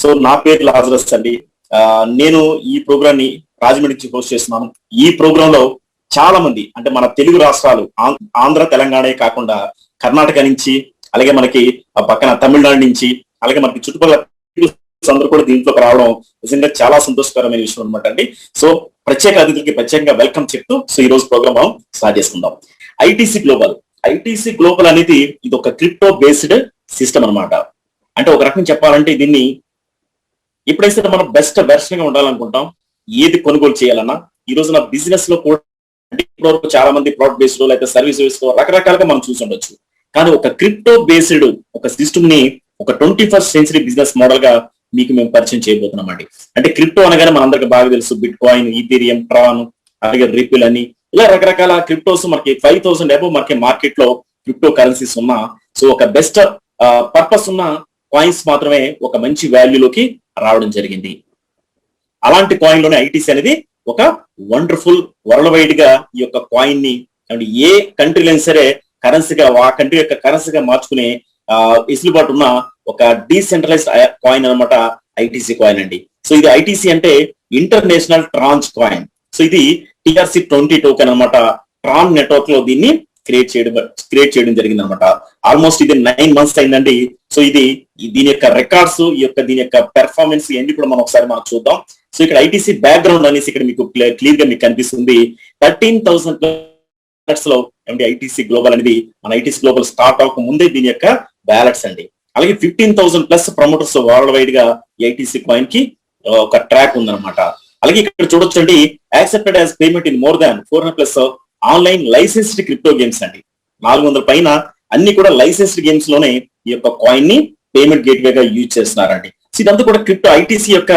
So నా పేరు Lazarus అండి. నేను ఈ ప్రోగ్రామ్ ని రాజమండ్రి నుంచి హోస్ట్ చేస్తున్నాను. ఈ ప్రోగ్రామ్ లో చాలా మంది అంటే మన తెలుగు రాష్ట్రాలు ఆంధ్ర తెలంగాణే కాకుండా కర్ణాటక నుంచి, అలాగే మనకి పక్కన తమిళనాడు నుంచి, అలాగే మనకి చుట్టుపక్కల అందరూ కూడా దీంట్లోకి రావడం నిజంగా చాలా సంతోషకరమైన విషయం అనమాట అండి. సో ప్రత్యేక అతిథులకి ప్రత్యేకంగా వెల్కమ్ చెప్తూ సో ఈ రోజు ప్రోగ్రామ్ మనం స్టార్ట్ చేసుకుందాం. ఐటీసీ గ్లోబల్ అనేది ఇది ఒక క్రిప్టో బేస్డ్ సిస్టమ్ అనమాట. అంటే ఒక రకం చెప్పాలంటే దీన్ని ఎప్పుడైతే మనం బెస్ట్ వెర్షన్ గా ఉండాలనుకుంటాం, ఏది కొనుగోలు చేయాలన్నా ఈ రోజు నా బిజినెస్ లో కూడా ఇప్పటివరకు చాలా మంది ప్రొడక్ట్ బేస్డ్ లేకపోతే సర్వీస్ బేస్డ్ రకరకాలుగా మనం చూసి ఉండొచ్చు. కానీ ఒక క్రిప్టో బేస్డ్ ఒక సిస్టమ్ ని ఒక 21st సెంచరీ బిజినెస్ మోడల్ గా మీకు మేము పరిచయం చేయబోతున్నాం అండి. అంటే క్రిప్టో అనగానే మనందరికి బాగా తెలుసు బిట్ కాయిన్, ఈథీరియం, ట్రాన్, అలాగే రిపిల్ అని ఇలా రకరకాల క్రిప్టోస్ మనకి 5,000 అబౌవ్ మనకి మార్కెట్ లో క్రిప్టో కరెన్సీస్ ఉన్నా, సో ఒక బెస్ట్ పర్పస్ ఉన్న కాయిన్స్ మాత్రమే ఒక మంచి వాల్యూలోకి రావడం జరిగింది. అలాంటి కాయిన్ లోనే ఐటీసీ అనేది ఒక వండర్ఫుల్ వరల్డ్ వైడ్ గా ఈ యొక్క కాయిన్ ని ఏ కంట్రీలో సరే కరెన్సీగా ఆ కంట్రీ యొక్క కరెన్సీగా మార్చుకునే వెసులుబాటు ఉన్న ఒక డీసెంట్రలైజ్డ్ కాయిన్ అనమాట ఐటీసీ కాయిన్ అండి. సో ఇది ఐటీసీ అంటే ఇంటర్నేషనల్ ట్రాన్స్ కాయిన్. సో ఇది TRC20 టోకెన్ అనమాట. ట్రాన్ నెట్వర్క్ లో దీన్ని క్రియేట్ చేయడం జరిగింది అనమాట. ఆల్మోస్ట్ ఇది 9 months అయిందండి. సో దీని యొక్క రికార్డ్స్, దీని యొక్క పెర్ఫార్మెన్స్ ఇవన్నీ కూడా మనం ఒకసారి చూద్దాం. సో ఇక్కడ ఐటీసీ బ్యాక్గ్రౌండ్ అనేసి ఇక్కడ మీకు క్లియర్ గా మీకు కనిపిస్తుంది. 13,000 లో ఐటీసీ గ్లోబల్ అనేది మన ఐటీసీ గ్లోబల్ స్టార్ట్ అవ్వక ముందే దీని యొక్క బ్యాలెట్స్ అండి. అలాగే 15,000+ ప్రమోటర్స్ వరల్డ్ వైడ్ గా ఐటీసీ కాయిన్ కి ఒక ట్రాక్ ఉందన్నమాట. అలాగే ఇక్కడ చూడొచ్చు అండి, accepted as payment in more than 400+ online licensed crypto games అండి. 400 పైన అన్ని కూడా లైసెన్స్డ్ గేమ్స్ లోనే ఈ యొక్క కాయిన్ ని పేమెంట్ గేట్వే గా యూజ్ చేస్తున్నారండి. సో ఇదంతా కూడా క్రిప్టో ఐటీసీ యొక్క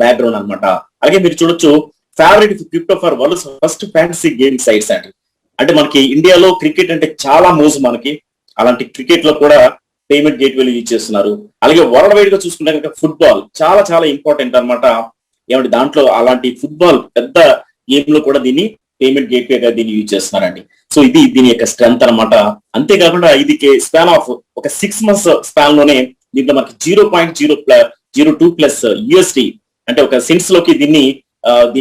బ్యాక్గ్రౌండ్ అనమాట. అలాగే మీరు చూడొచ్చు, favourite crypto for world's first fantasy game sites అండి. అంటే మనకి ఇండియాలో క్రికెట్ అంటే చాలా మోజు మనకి. అలాంటి క్రికెట్ లో కూడా పేమెంట్ గేట్వేలు యూజ్ చేస్తున్నారు. అలాగే వరల్డ్ వైడ్ గా చూసుకుంటే కనుక ఫుట్బాల్ చాలా చాలా ఇంపార్టెంట్ అనమాట. దాంట్లో అలాంటి ఫుట్బాల్ పెద్ద గేమ్ లో కూడా దీన్ని పేమెంట్ గేట్వే గా దీన్ని యూజ్ చేస్తున్నారండి. సో ఇది దీని యొక్క స్ట్రెంత్ అనమాట. అంతేకాకుండా ఇది స్పాన్ ఆఫ్ ఒక 6 months స్పాన్ లోనే దీంట్లో మనకి 0.02+ USD అంటే ఒక సెన్స్ లోకి దీని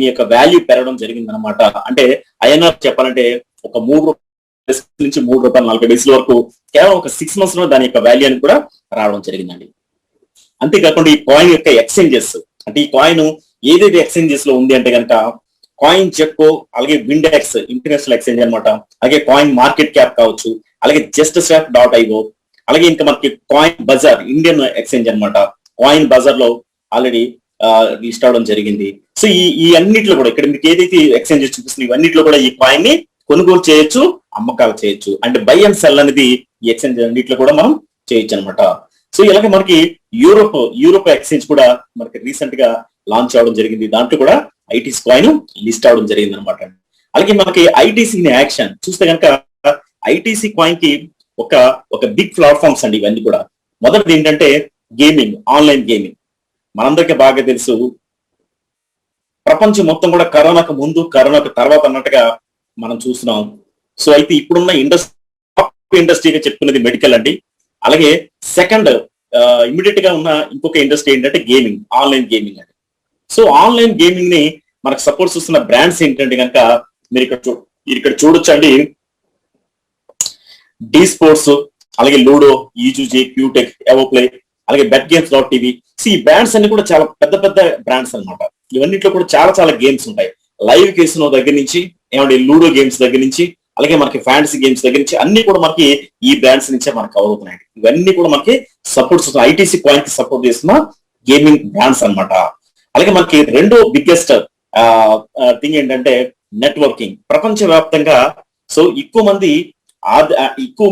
యొక్క వాల్యూ పెరగడం జరిగింది అనమాట. అంటే ఐఎన్ఆర్ చెప్పాలంటే ఒక ₹3 నుంచి ₹3.40 వరకు కేవలం ఒక 6 months లో దాని యొక్క వాల్యూ అని కూడా రావడం జరిగిందండి. అంతేకాకుండా ఈ కాయిన్ యొక్క ఎక్స్చేంజెస్, అంటే ఈ కాయిన్ ఏదైతే ఎక్స్చేంజెస్ లో ఉంది అంటే కనుక కాయిన్ చెక్కో, అలాగే విండెక్స్ ఇంటర్నేషనల్ ఎక్స్చేంజ్ అనమాట, అలాగే కాయిన్ మార్కెట్ క్యాప్ కావచ్చు, అలాగే JustSwap.io, అలాగే ఇంకా మనకి కాయిన్ బజార్ ఇండియన్ ఎక్స్చేంజ్ అనమాట. కాయిన్ బజార్ లో ఆల్రెడీ లిస్ట్ అవడం జరిగింది. సో ఈ అన్నిట్లో కూడా ఇక్కడ మీకు ఏదైతే ఎక్స్చేంజెస్ చూపిస్తుంది ఇవన్నిట్లో కూడా ఈ కాయిన్ ని కొనుగోలు చేయొచ్చు, అమ్మకాలు చేయొచ్చు. అంటే బై అండ్ సెల్ అనేది ఈ ఎక్స్చేంజ్ అన్నిట్లో కూడా మనం చేయొచ్చు అనమాట. సో ఇలాగే మనకి యూరోప్ ఎక్స్చేంజ్ కూడా మనకి రీసెంట్ గా లాంచ్ అవడం జరిగింది. దాంట్లో కూడా ఐటీసీ కాయిన్ లిస్ట్ అవడం జరిగింది అనమాట. అలాగే మనకి ఐటీసీ యాక్షన్ చూస్తే కనుక ఐటీసీ కాయిన్ కి ఒక బిగ్ ప్లాట్ఫామ్స్ అండి ఇవన్నీ కూడా. మొదటిది ఏంటంటే గేమింగ్, ఆన్లైన్ గేమింగ్. మనందరికీ బాగా తెలుసు, ప్రపంచం మొత్తం కూడా కరోనాకు ముందు కరోనాకు తర్వాత అన్నట్టుగా మనం చూస్తున్నాం. సో అయితే ఇప్పుడున్న ఇండస్ట్రీగా చెప్పుకున్నది మెడికల్ అండి. అలాగే సెకండ్ ఇమీడియట్ గా ఉన్న ఇంకొక ఇండస్ట్రీ ఏంటంటే గేమింగ్, ఆన్లైన్ గేమింగ్ అండి. సో ఆన్లైన్ గేమింగ్ ని మనకు సపోర్ట్ చేస్తున్న బ్రాండ్స్ ఏంటంటే కనుక మీరు ఇక్కడ చూడొచ్చు అండి, డి స్పోర్ట్స్, అలాగే లూడో, ఈజూజే, క్యూటెక్, ఎవోప్లే, అలాగే BetGames.tv. ఈ బ్రాండ్స్ అన్ని కూడా చాలా పెద్ద పెద్ద బ్రాండ్స్ అనమాట. ఇవన్నిట్లో కూడా చాలా చాలా గేమ్స్ ఉంటాయి. లైవ్ కేసినో దగ్గర నుంచి లూడో గేమ్స్ దగ్గర నుంచి, అలాగే మనకి ఫ్యాంటసీ గేమ్స్ దగ్గర నుంచి అన్ని కూడా మనకి ఈ బ్రాండ్స్ నుంచే మనకు అవుతున్నాయి. ఇవన్నీ కూడా మనకి సపోర్ట్ చేస్తున్న ఐటీసీ కాయిన్ కి సపోర్ట్ చేస్తున్న గేమింగ్ బ్రాండ్స్ అనమాట. అలాగే మనకి రెండో బిగ్గెస్ట్ థింగ్ ఏంటంటే నెట్వర్కింగ్. ప్రపంచ వ్యాప్తంగా సో ఎక్కువ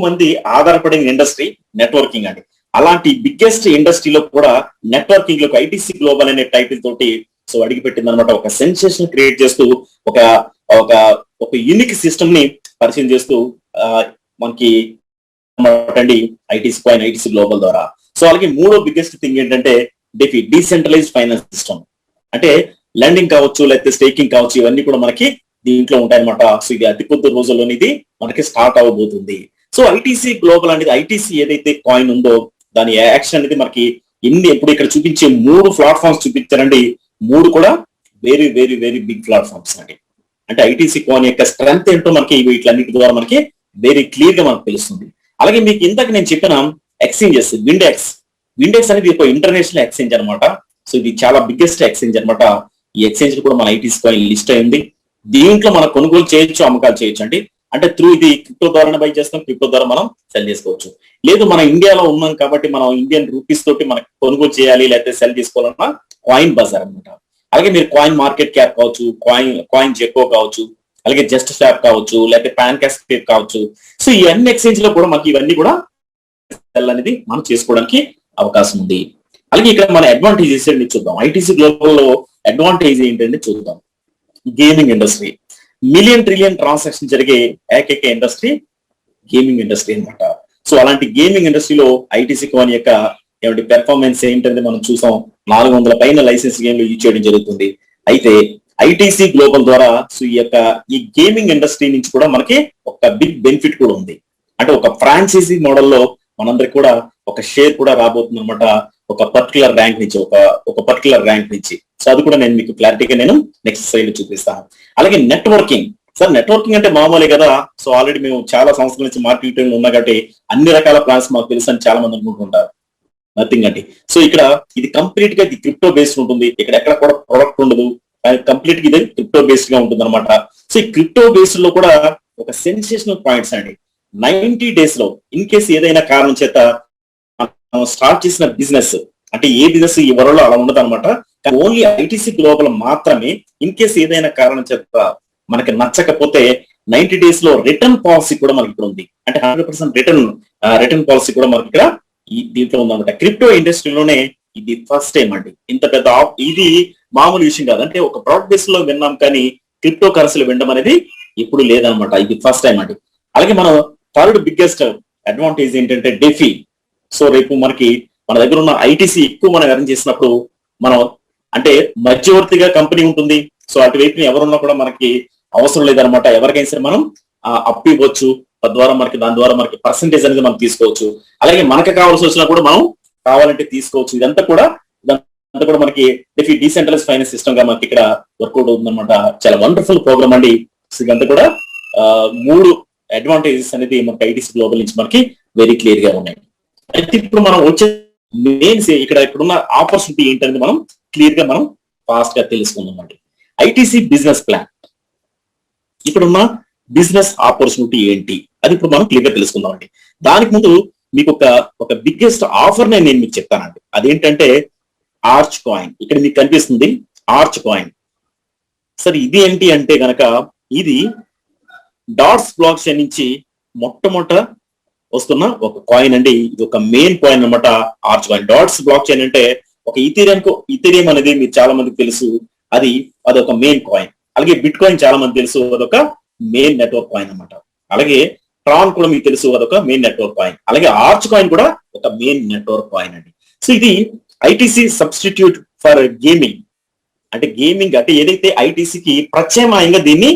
మంది ఆధారపడిన ఇండస్ట్రీ నెట్వర్కింగ్ అండి. అలాంటి బిగ్గెస్ట్ ఇండస్ట్రీలో కూడా నెట్వర్కింగ్ లో ఐటీసీ గ్లోబల్ అనే టైటిల్ తోటి సో అడిగిపెట్టింది అనమాట. ఒక సెన్సేషన్ క్రియేట్ చేస్తూ ఒక యూనిక్ సిస్టమ్ ని పరిచయం చేస్తూ మనకి ఐటీసీ కాయిన్, ఐటీసీ గ్లోబల్ ద్వారా. సో అలాగే మూడో బిగ్గెస్ట్ థింగ్ ఏంటంటే డీసెంట్రలైజ్డ్ ఫైనాన్స్ సిస్టమ్. అంటే లెండింగ్ కావచ్చు, లేకపోతే స్టేకింగ్ కావచ్చు, ఇవన్నీ కూడా మనకి దీంట్లో ఉంటాయన్నమాట. సో ఇది అతి కొద్ది రోజుల్లోనే ఇది మనకి స్టార్ట్ అవ్వబోతుంది. సో ఐటీసీ గ్లోబల్ అనేది ఐటీసీ ఏదైతే కాయిన్ ఉందో దాని యాక్షన్ అనేది మనకి ఇప్పుడు ఇక్కడ చూపించే 3 ప్లాట్ఫామ్స్ చూపించారండి. 3 కూడా very very very big platforms అండి. అంటే ఐటీసీ కాయిన్ యొక్క స్ట్రెంత్ ఏంటో మనకి వీటిలన్నిటి ద్వారా మనకి వెరీ క్లియర్ గా మనకు తెలుస్తుంది. అలాగే మీకు ఇంతకు నేను చెప్పిన ఎక్స్చేంజెస్, విండెక్స్ అనేది ఒక ఇంటర్నేషనల్ ఎక్స్చేంజ్ అనమాట. సో ఇది చాలా బిగ్గెస్ట్ ఎక్స్చేంజ్ అనమాట. ఈ ఎక్స్చేంజ్ కూడా మన ఐటీసీ కాయిన్ లిస్ట్ అయింది. దీంట్లో మనం కొనుగోలు చేయొచ్చు, అమ్మకాలు చేయొచ్చు అండి. అంటే త్రూ ఇది క్రిప్టో ద్వారా బై చేస్తాం, క్రిప్టో ద్వారా మనం సెల్ చేసుకోవచ్చు. లేదు మన ఇండియాలో ఉన్నాం కాబట్టి మనం ఇండియన్ రూపీస్ తోటి మనకి కొనుగోలు చేయాలి లేకపోతే సెల్ చేసుకోవాలన్నా కాయిన్ బజార్ అనమాట. అలాగే మీరు కాయిన్ మార్కెట్ క్యాప్ కావచ్చు, కాయిన్ జెకో కావచ్చు, అలాగే జస్ట్ స్వాప్ కావచ్చు, లేకపోతే పాన్ క్యాస్కేప్ కావచ్చు. సో ఈ అన్ని ఎక్స్చేంజ్ లో కూడా మనకి ఇవన్నీ కూడా సెల్ అనేది మనం చేసుకోవడానికి అవకాశం ఉంది. అలాగే ఇక్కడ మన అడ్వాంటేజెస్ ఏంటి చూద్దాం. ఐటీసీ గ్లోబల్ లో అడ్వాంటేజ్ ఏంటంటే చూద్దాం. Gaming industry, million trillion transaction జరిగే ఏకైక ఇండస్ట్రీ గేమింగ్ ఇండస్ట్రీ అనమాట. సో అలాంటి గేమింగ్ ఇండస్ట్రీలో ఐటీసీ కాయిన్ యొక్క పెర్ఫార్మెన్స్ ఏంటంటే మనం చూసాం. 400 పైన లైసెన్స్ గేమ్లు యూజ్ చేయడం జరుగుతుంది. అయితే ఐటీసీ గ్లోబల్ ద్వారా సో ఈ గేమింగ్ ఇండస్ట్రీ నుంచి కూడా మనకి ఒక బిగ్ బెనిఫిట్ కూడా ఉంది. అంటే ఒక ఫ్రాంచైజీ మోడల్లో మనందరికి కూడా ఒక షేర్ కూడా రాబోతుంది అనమాట. ఒక పర్టికులర్ ర్యాంక్ నుంచి. సో అది కూడా నేను మీకు క్లారిటీగా నేను నెక్స్ట్ స్లైడ్ లో చూపిస్తాను. అలాగే నెట్వర్కింగ్. సార్ నెట్వర్కింగ్ అంటే మామూలే కదా. సో ఆల్రెడీ మేము చాలా సంవత్సరాల నుంచి మార్కెటింగ్ ఉన్నా కాబట్టి అన్ని రకాల ప్లాన్స్ మాకు తెలుసు అని చాలా మంది అనుకుంటుంటారు. నథింగ్ అండి. సో ఇక్కడ ఇది కంప్లీట్ గా ఇది క్రిప్టో బేస్డ్ ఉంటుంది. ఇక్కడ ఎక్కడ కూడా ప్రొడక్ట్ ఉండదు, కంప్లీట్ గా ఇది క్రిప్టో బేస్డ్ గా ఉంటుంది అనమాట. సో ఈ క్రిప్టో బేస్డ్ లో కూడా ఒక సెన్సేషనల్ పాయింట్స్ అండి. 90 days లో ఇన్ కేసు ఏదైనా కారణం చేత స్టార్ట్ చేసిన బిజినెస్, అంటే ఏ బిజినెస్ ఈ వరల్డ్ అలా ఉండదు అనమాట. ఓన్లీ ఐటీసీ గ్లోబల్ మాత్రమే ఇన్ కేసు ఏదైనా కారణం చేత మనకి నచ్చకపోతే 90 days లో రిటర్న్ పాలసీ కూడా మనకి ఇక్కడ ఉంది. అంటే 100% రిటర్న్ పాలసీ కూడా మనకి ఇక్కడ దీంట్లో ఉందన్నమాట. క్రిప్టో ఇండస్ట్రీలోనే ఇది ఫస్ట్ టైం అండి. ఇంత పెద్ద ఇది మామూలు విషయం కాదు. అంటే ఒక ప్రొడక్ట్ బేస్ లో విన్నాం కానీ క్రిప్టో కరెన్సీలో వినడం అనేది ఇప్పుడు లేదనమాట. ఇది ఫస్ట్ టైం అండి. అలాగే మనం థర్డ్ బిగ్గెస్ట్ అడ్వాంటేజ్ ఏంటంటే డెఫీ. సో రేపు మనకి మన దగ్గర ఉన్న ఐటీసీ ఎక్కువ మనం ఎర్న్ చేసినప్పుడు మనం అంటే మధ్యవర్తిగా కంపెనీ ఉంటుంది. సో అటువైపు ఎవరున్నా కూడా మనకి అవసరం లేదనమాట. ఎవరికైనా సరే మనం అప్పు ఇవ్వచ్చు. తద్వారా దాని ద్వారా మనకి పర్సంటేజ్ అనేది మనం తీసుకోవచ్చు. అలాగే మనకు కావాల్సి వచ్చినా కూడా మనం కావాలంటే తీసుకోవచ్చు. ఇదంతా కూడా మనకి డెఫీ డీసెంట్రలైజ్ ఫైనాన్స్ సిస్టమ్ గా మనకి ఇక్కడ వర్కౌట్ అవుతుంది అనమాట. చాలా వండర్ఫుల్ ప్రోగ్రామ్ అండి. ఇదంతా కూడా 3 అడ్వాంటేజెస్ అనేది మనకి ఐటీసీ గ్లోబల్ నుంచి మనకి వెరీ క్లియర్ గా ఉన్నాయి. అయితే ఇప్పుడు మనం వచ్చే మెయిన్స్ ఇక్కడున్న ఆపర్చునిటీ ఏంటనేది మనం క్లియర్ గా మనం ఫాస్ట్ గా తెలుసుకుందాం అండి. ఐటీసీ బిజినెస్ ప్లాన్, ఇక్కడున్న బిజినెస్ ఆపర్చునిటీ ఏంటి అది ఇప్పుడు మనం క్లియర్ గా తెలుసుకుందాం అండి. దానికి ముందు మీకు ఒక బిగ్గెస్ట్ ఆఫర్ నేను మీకు చెప్తానండి. అదేంటంటే ఆర్చ్ కాయిన్. ఇక్కడ మీకు కనిపిస్తుంది ఆర్చ్ కాయిన్. సరే ఇది ఏంటి అంటే గనక ఇది డాట్స్ బ్లాక్ చైన్ నుంచి మొట్టమొదట వస్తున్న ఒక కాయిన్ అండి. ఇది ఒక మెయిన్ కాయిన్ అనమాట, arch coin. Dots block chain అంటే ఒక ఇథీరియం అనేది మీరు చాలా మందికి తెలుసు, అదొక మెయిన్ కాయిన్. అలాగే బిట్ కాయిన్ చాలా మంది తెలుసు, అదొక మెయిన్ నెట్వర్క్ కాయిన్ అనమాట. అలాగే ట్రాన్ కూడా మీకు తెలుసు, అదొక మెయిన్ నెట్వర్క్ కాయిన్. అలాగే ఆర్చ్ కాయిన్ కూడా ఒక మెయిన్ నెట్వర్క్ కాయిన్ అండి. సో ఇది ఐటీసీ సబ్స్టిట్యూట్ ఫర్ గేమింగ్. అంటే ఏదైతే ఐటీసీకి ప్రత్యామ్నాయంగా దీన్ని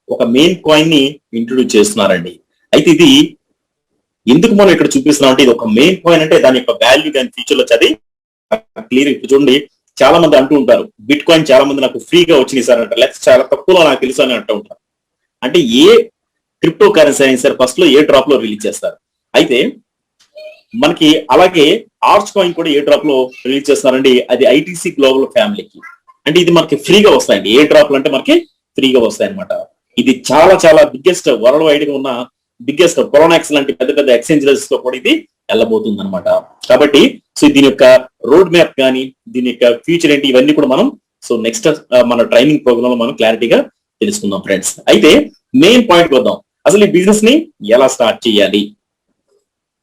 ఒక మెయిన్ కాయిన్ ని ఇంట్రొడ్యూస్ చేస్తున్నారండి. అయితే ఇది ఎందుకు మనం ఇక్కడ చూపిస్తున్నాం అంటే ఇది ఒక మెయిన్ కాయిన్ అంటే దాని యొక్క వాల్యూ దాని ఫ్యూచర్ లో చదివి క్లియర్. ఇప్పుడు చూడండి, చాలా మంది అంటూ ఉంటారు బిట్ కాయిన్ చాలా మంది నాకు ఫ్రీగా వచ్చినాయి సార్ అంటారు, లేకపోతే చాలా తక్కువలో నాకు తెలుసు అని అంటూ ఉంటారు. అంటే ఏ క్రిప్టో కరెన్సీ అయినా సరే ఫస్ట్ లో ఏ డ్రాప్ లో రిలీజ్ చేస్తారు. అయితే మనకి అలాగే ఆర్చ్ కాయిన్ కూడా ఏ డ్రాప్ లో రిలీజ్ చేస్తున్నారండి. అది ఐటీసీ గ్లోబల్ ఫ్యామిలీకి. అంటే ఇది మనకి ఫ్రీగా వస్తాయండి. ఏ డ్రాప్ లో అంటే మనకి ఫ్రీగా వస్తాయి అనమాట. ఇది చాలా చాలా బిగ్గెస్ట్ వరల్డ్ వైడ్ గా ఉన్న బిగ్గెస్ట్ పొరోనాక్స్ లాంటి పెద్ద పెద్ద ఎక్స్చేంజెస్ లో కూడా ఇది వెళ్ళబోతుంది అనమాట. కాబట్టి సో దీని యొక్క రోడ్ మ్యాప్ కానీ దీని యొక్క ఫ్యూచర్ ఏంటి ఇవన్నీ కూడా మనం నెక్స్ట్ మన ట్రైనింగ్ ప్రోగ్రామ్ లో మనం క్లారిటీగా తెలుసుకుందాం ఫ్రెండ్స్. అయితే మెయిన్ పాయింట్ వద్దాం. అసలు ఈ బిజినెస్ ని ఎలా స్టార్ట్ చేయాలి?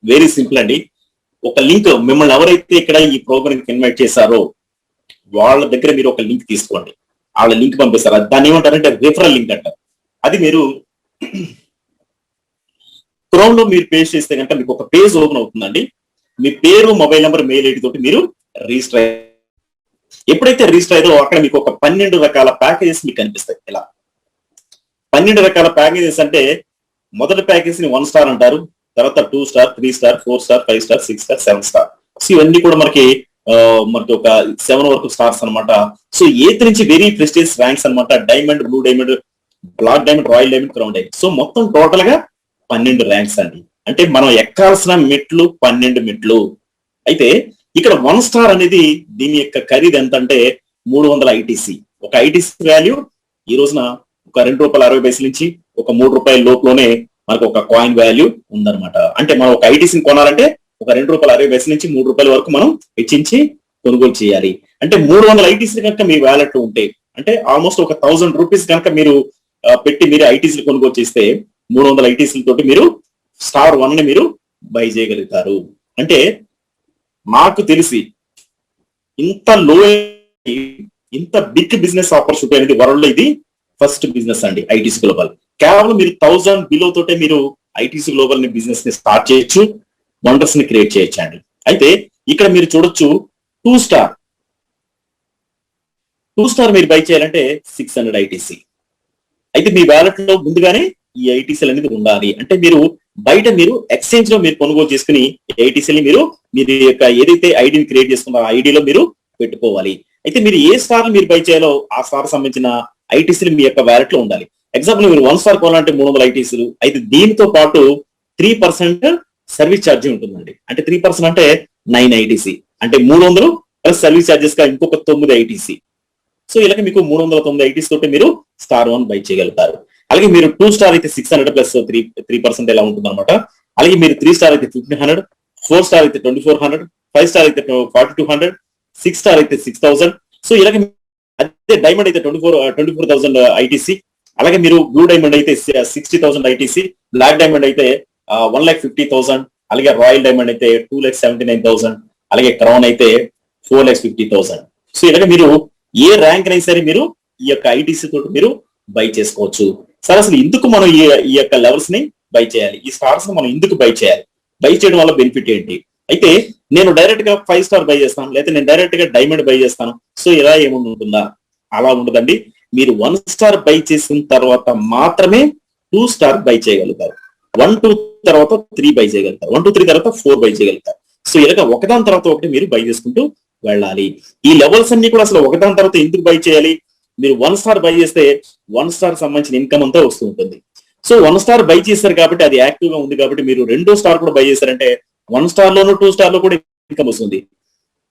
వెరీ సింపుల్ అండి. ఒక లింక్, మిమ్మల్ని ఎవరైతే ఇక్కడ ఈ ప్రోగ్రామ్ కి ఇన్వైట్ చేశారో వాళ్ళ దగ్గర మీరు ఒక లింక్ తీసుకోండి. వాళ్ళ లింక్ పంపిస్తారు. దాన్ని ఏమంటారంటే రిఫరల్ లింక్ అంటారు. అది మీరు క్రోమ్ లో మీరు పేస్ట్ చేస్తే కనుక మీకు ఒక పేజ్ ఓపెన్ అవుతుందండి. మీ పేరు, మొబైల్ నెంబర్, మెయిల్ ఐడి తోటి మీరు రిజిస్టర్ ఎప్పుడైతే రిజిస్టర్ అయ్యేదో అక్కడ మీకు ఒక 12 రకాల ప్యాకేజెస్ మీకు కనిపిస్తాయి. ఇలా 12 రకాల ప్యాకేజెస్ అంటే మొదటి ప్యాకేజ్ ని 1 స్టార్ అంటారు, తర్వాత 2 star, 3 star, 4 star, 5 star, 6 star, 7 star. ఇవన్నీ కూడా మనకి మనకి ఒక 7 వరకు స్టార్స్ అనమాట. సో 8 నుంచి వెరీ ప్రెస్టీజియస్ ర్యాంక్స్ అనమాట. Diamond, blue diamond, black diamond, royal diamond, crown diamond. So మొత్తం టోటల్ గా 12 ర్యాంక్స్ అండి. అంటే మనం ఎక్కాల్సిన మెట్లు 12 మెట్లు. అయితే ఇక్కడ 1 స్టార్ అనేది దీని యొక్క ఖరీదు ఎంత అంటే 300 ఐటీసీ. ఒక ఐటీసీ వాల్యూ ఈ రోజున ఒక ₹2.60 నుంచి ఒక ₹3 లోపులోనే మనకు ఒక కాయిన్ వాల్యూ ఉందన్నమాట. అంటే మనం ఒక ఐటీసీని కొనాలంటే ఒక ₹2.60 నుంచి ₹3 వరకు మనం వెచ్చించి కొనుగోలు చేయాలి. అంటే 300 ఐటీసీ కనుక మీ వ్యాలెట్ లో ఉంటే, అంటే ఆల్మోస్ట్ ఒక ₹1000 కనుక మీరు పెట్టి మీరు ఐటీసీలు కొనుగోలు చేస్తే 300 ఐటీసీల తోటి మీరు స్టార్ 1 ని మీరు బై చేయగలుగుతారు. అంటే నాకు తెలిసి ఇంత లో, ఇంత బిగ్ బిజినెస్ ఆపర్చునిటీ అనేది వరల్డ్ లో ఇది ఫస్ట్ బిజినెస్ అండి ఐటీసీ గ్లోబల్. కేవలం మీరు 1000 బిలో తోటే మీరు ఐటీసీ గ్లోబల్ ని బిజినెస్ ని స్టార్ట్ చేయొచ్చు, వండర్స్ ని క్రియేట్ చేయొచ్చు అండి. అయితే ఇక్కడ మీరు చూడొచ్చు 2 స్టార్ మీరు బై చేయాలంటే 600 ఐటీసీ. అయితే మీ వ్యాలెట్ లో ముందుగానే ఈ ఐటీసీలు అనేది ఉండాలి. అంటే మీరు బయట మీరు ఎక్స్చేంజ్ లో మీరు కొనుగోలు చేసుకుని ఐటీసీని మీరు యొక్క ఏదైతే ఐడిని క్రియేట్ చేసుకున్న ఐడిలో మీరు పెట్టుకోవాలి. అయితే మీరు ఏ స్టార్ మీరు బై చేయాలో ఆ స్టార్ సంబంధించిన ఐటీసీలు మీ యొక్క వ్యాలెట్ లో ఉండాలి. ఎగ్జాంపుల్ మీరు 1 స్టార్ కొనాలంటే 300 ఐటీసీలు. అయితే దీనితో పాటు 3% సర్వీస్ ఛార్జీ ఉంటుందండి. అంటే 3% అంటే 9 ఐటీసీ. అంటే 300 ప్లస్ సర్వీస్ ఛార్జెస్ గా ఇంకొక 9 ఐటీసీ. సో ఇలాగ మీకు 309 ఐటీసీ తోటి మీరు స్టార్ 1 బై చేయగలుగుతారు. అలాగే మీరు 2 స్టార్ అయితే 600 ప్లస్ 3% ఎలా ఉంటుంది అనమాట. అలాగే మీరు 3 స్టార్ అయితే 1500, 4 స్టార్ అయితే 2400, 5 స్టార్ అయితే 4200, 6 స్టార్ అయితే 6000. సో ఇలాగ అదే డైమండ్ అయితే 24,000 ఐటీసీ. అలాగే మీరు బ్లూ డైమండ్ అయితే 60,000 ఐటీసీ, బ్లాక్ డైమండ్ అయితే 1,50,000, అలాగే రాయల్ డైమండ్ అయితే 2,79,000, అలాగే క్రౌన్ అయితే 4,50,000. సో ఇలాగ మీరు ఏ ర్యాంక్ అయినా సరే మీరు ఈ యొక్క ఐటీసీ తోటి మీరు బై చేసుకోవచ్చు. సరే, అసలు ఎందుకు మనం ఈ యొక్క లెవెల్స్ ని బై చేయాలి, ఈ స్టార్స్ ని మనం ఎందుకు బై చేయాలి, బై చేయడం వల్ల బెనిఫిట్ ఏంటి? అయితే నేను డైరెక్ట్ గా 5 స్టార్ బై చేస్తాను, లేకపోతే నేను డైరెక్ట్ గా డైమండ్ బై చేస్తాను. సో ఇలా ఏముంది ఉంటుందా? అలా ఉండదండి. మీరు 1 స్టార్ బై చేసిన తర్వాత మాత్రమే 2 స్టార్ బై చేయగలుగుతారు. 1, 2 తర్వాత 3 బై చేయగలుగుతారు. 1, 2, 3 తర్వాత 4 బై చేయగలుగుతారు. సో ఇలాగ ఒకదాని తర్వాత ఒకటి మీరు బై చేసుకుంటూ వెళ్ళాలి. ఈ లెవెల్స్ అన్ని కూడా అసలు ఒకదాని తర్వాత ఎందుకు బై చేయాలి? మీరు 1 స్టార్ బై చేస్తే 1 స్టార్ సంబంధించిన ఇన్కమ్ అంతా వస్తూ ఉంటుంది. సో 1 స్టార్ బై చేశారు కాబట్టి అది యాక్టివ్ గా ఉంది కాబట్టి మీరు 2 స్టార్ కూడా బై చేశారంటే 1 స్టార్ లోను 2 స్టార్ లో కూడా ఇన్కమ్ వస్తుంది.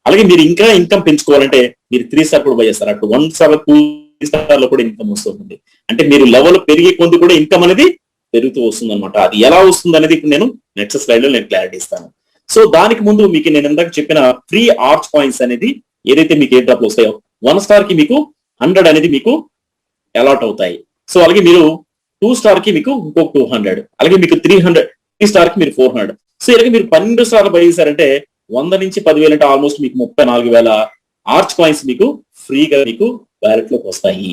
అలాగే మీరు ఇంకా ఇన్కమ్ పెంచుకోవాలంటే మీరు 3 స్టార్ కూడా బై చేస్తారు. అటు 1 స్టార్ 2 స్టార్ లో కూడా ఇన్కమ్ వస్తుంది. అంటే మీరు లెవెల్ పెరిగే కొద్ది కూడా ఇన్కమ్ అనేది పెరుగుతూ వస్తుంది అనమాట. అది ఎలా వస్తుంది అనేది ఇప్పుడు నేను నెక్స్ట్ స్లైడ్ లో నేను క్లారిటీ ఇస్తాను. సో దానికి ముందు మీకు నేను ఇందాక చెప్పిన ఫ్రీ ఆర్చ్ పాయింట్స్ అనేది ఏదైతే మీకు ఏ డ్రాప్ వస్తాయో 1 స్టార్ కి మీకు 100 అనేది మీకు అలాట్ అవుతాయి. సో అలాగే మీరు 2 స్టార్ కి మీకు ఇంకొక 200, అలాగే మీకు 300, 3 స్టార్ కి మీరు 400. సో ఇలాగే మీరు 12 స్టార్లు బై చేశారంటే 100 నుంచి 10,000 అంటే ఆల్మోస్ట్ మీకు 34,000 ఆర్చ్ కాయిన్స్ మీకు ఫ్రీగా మీకు వ్యాలెట్ లోకి వస్తాయి.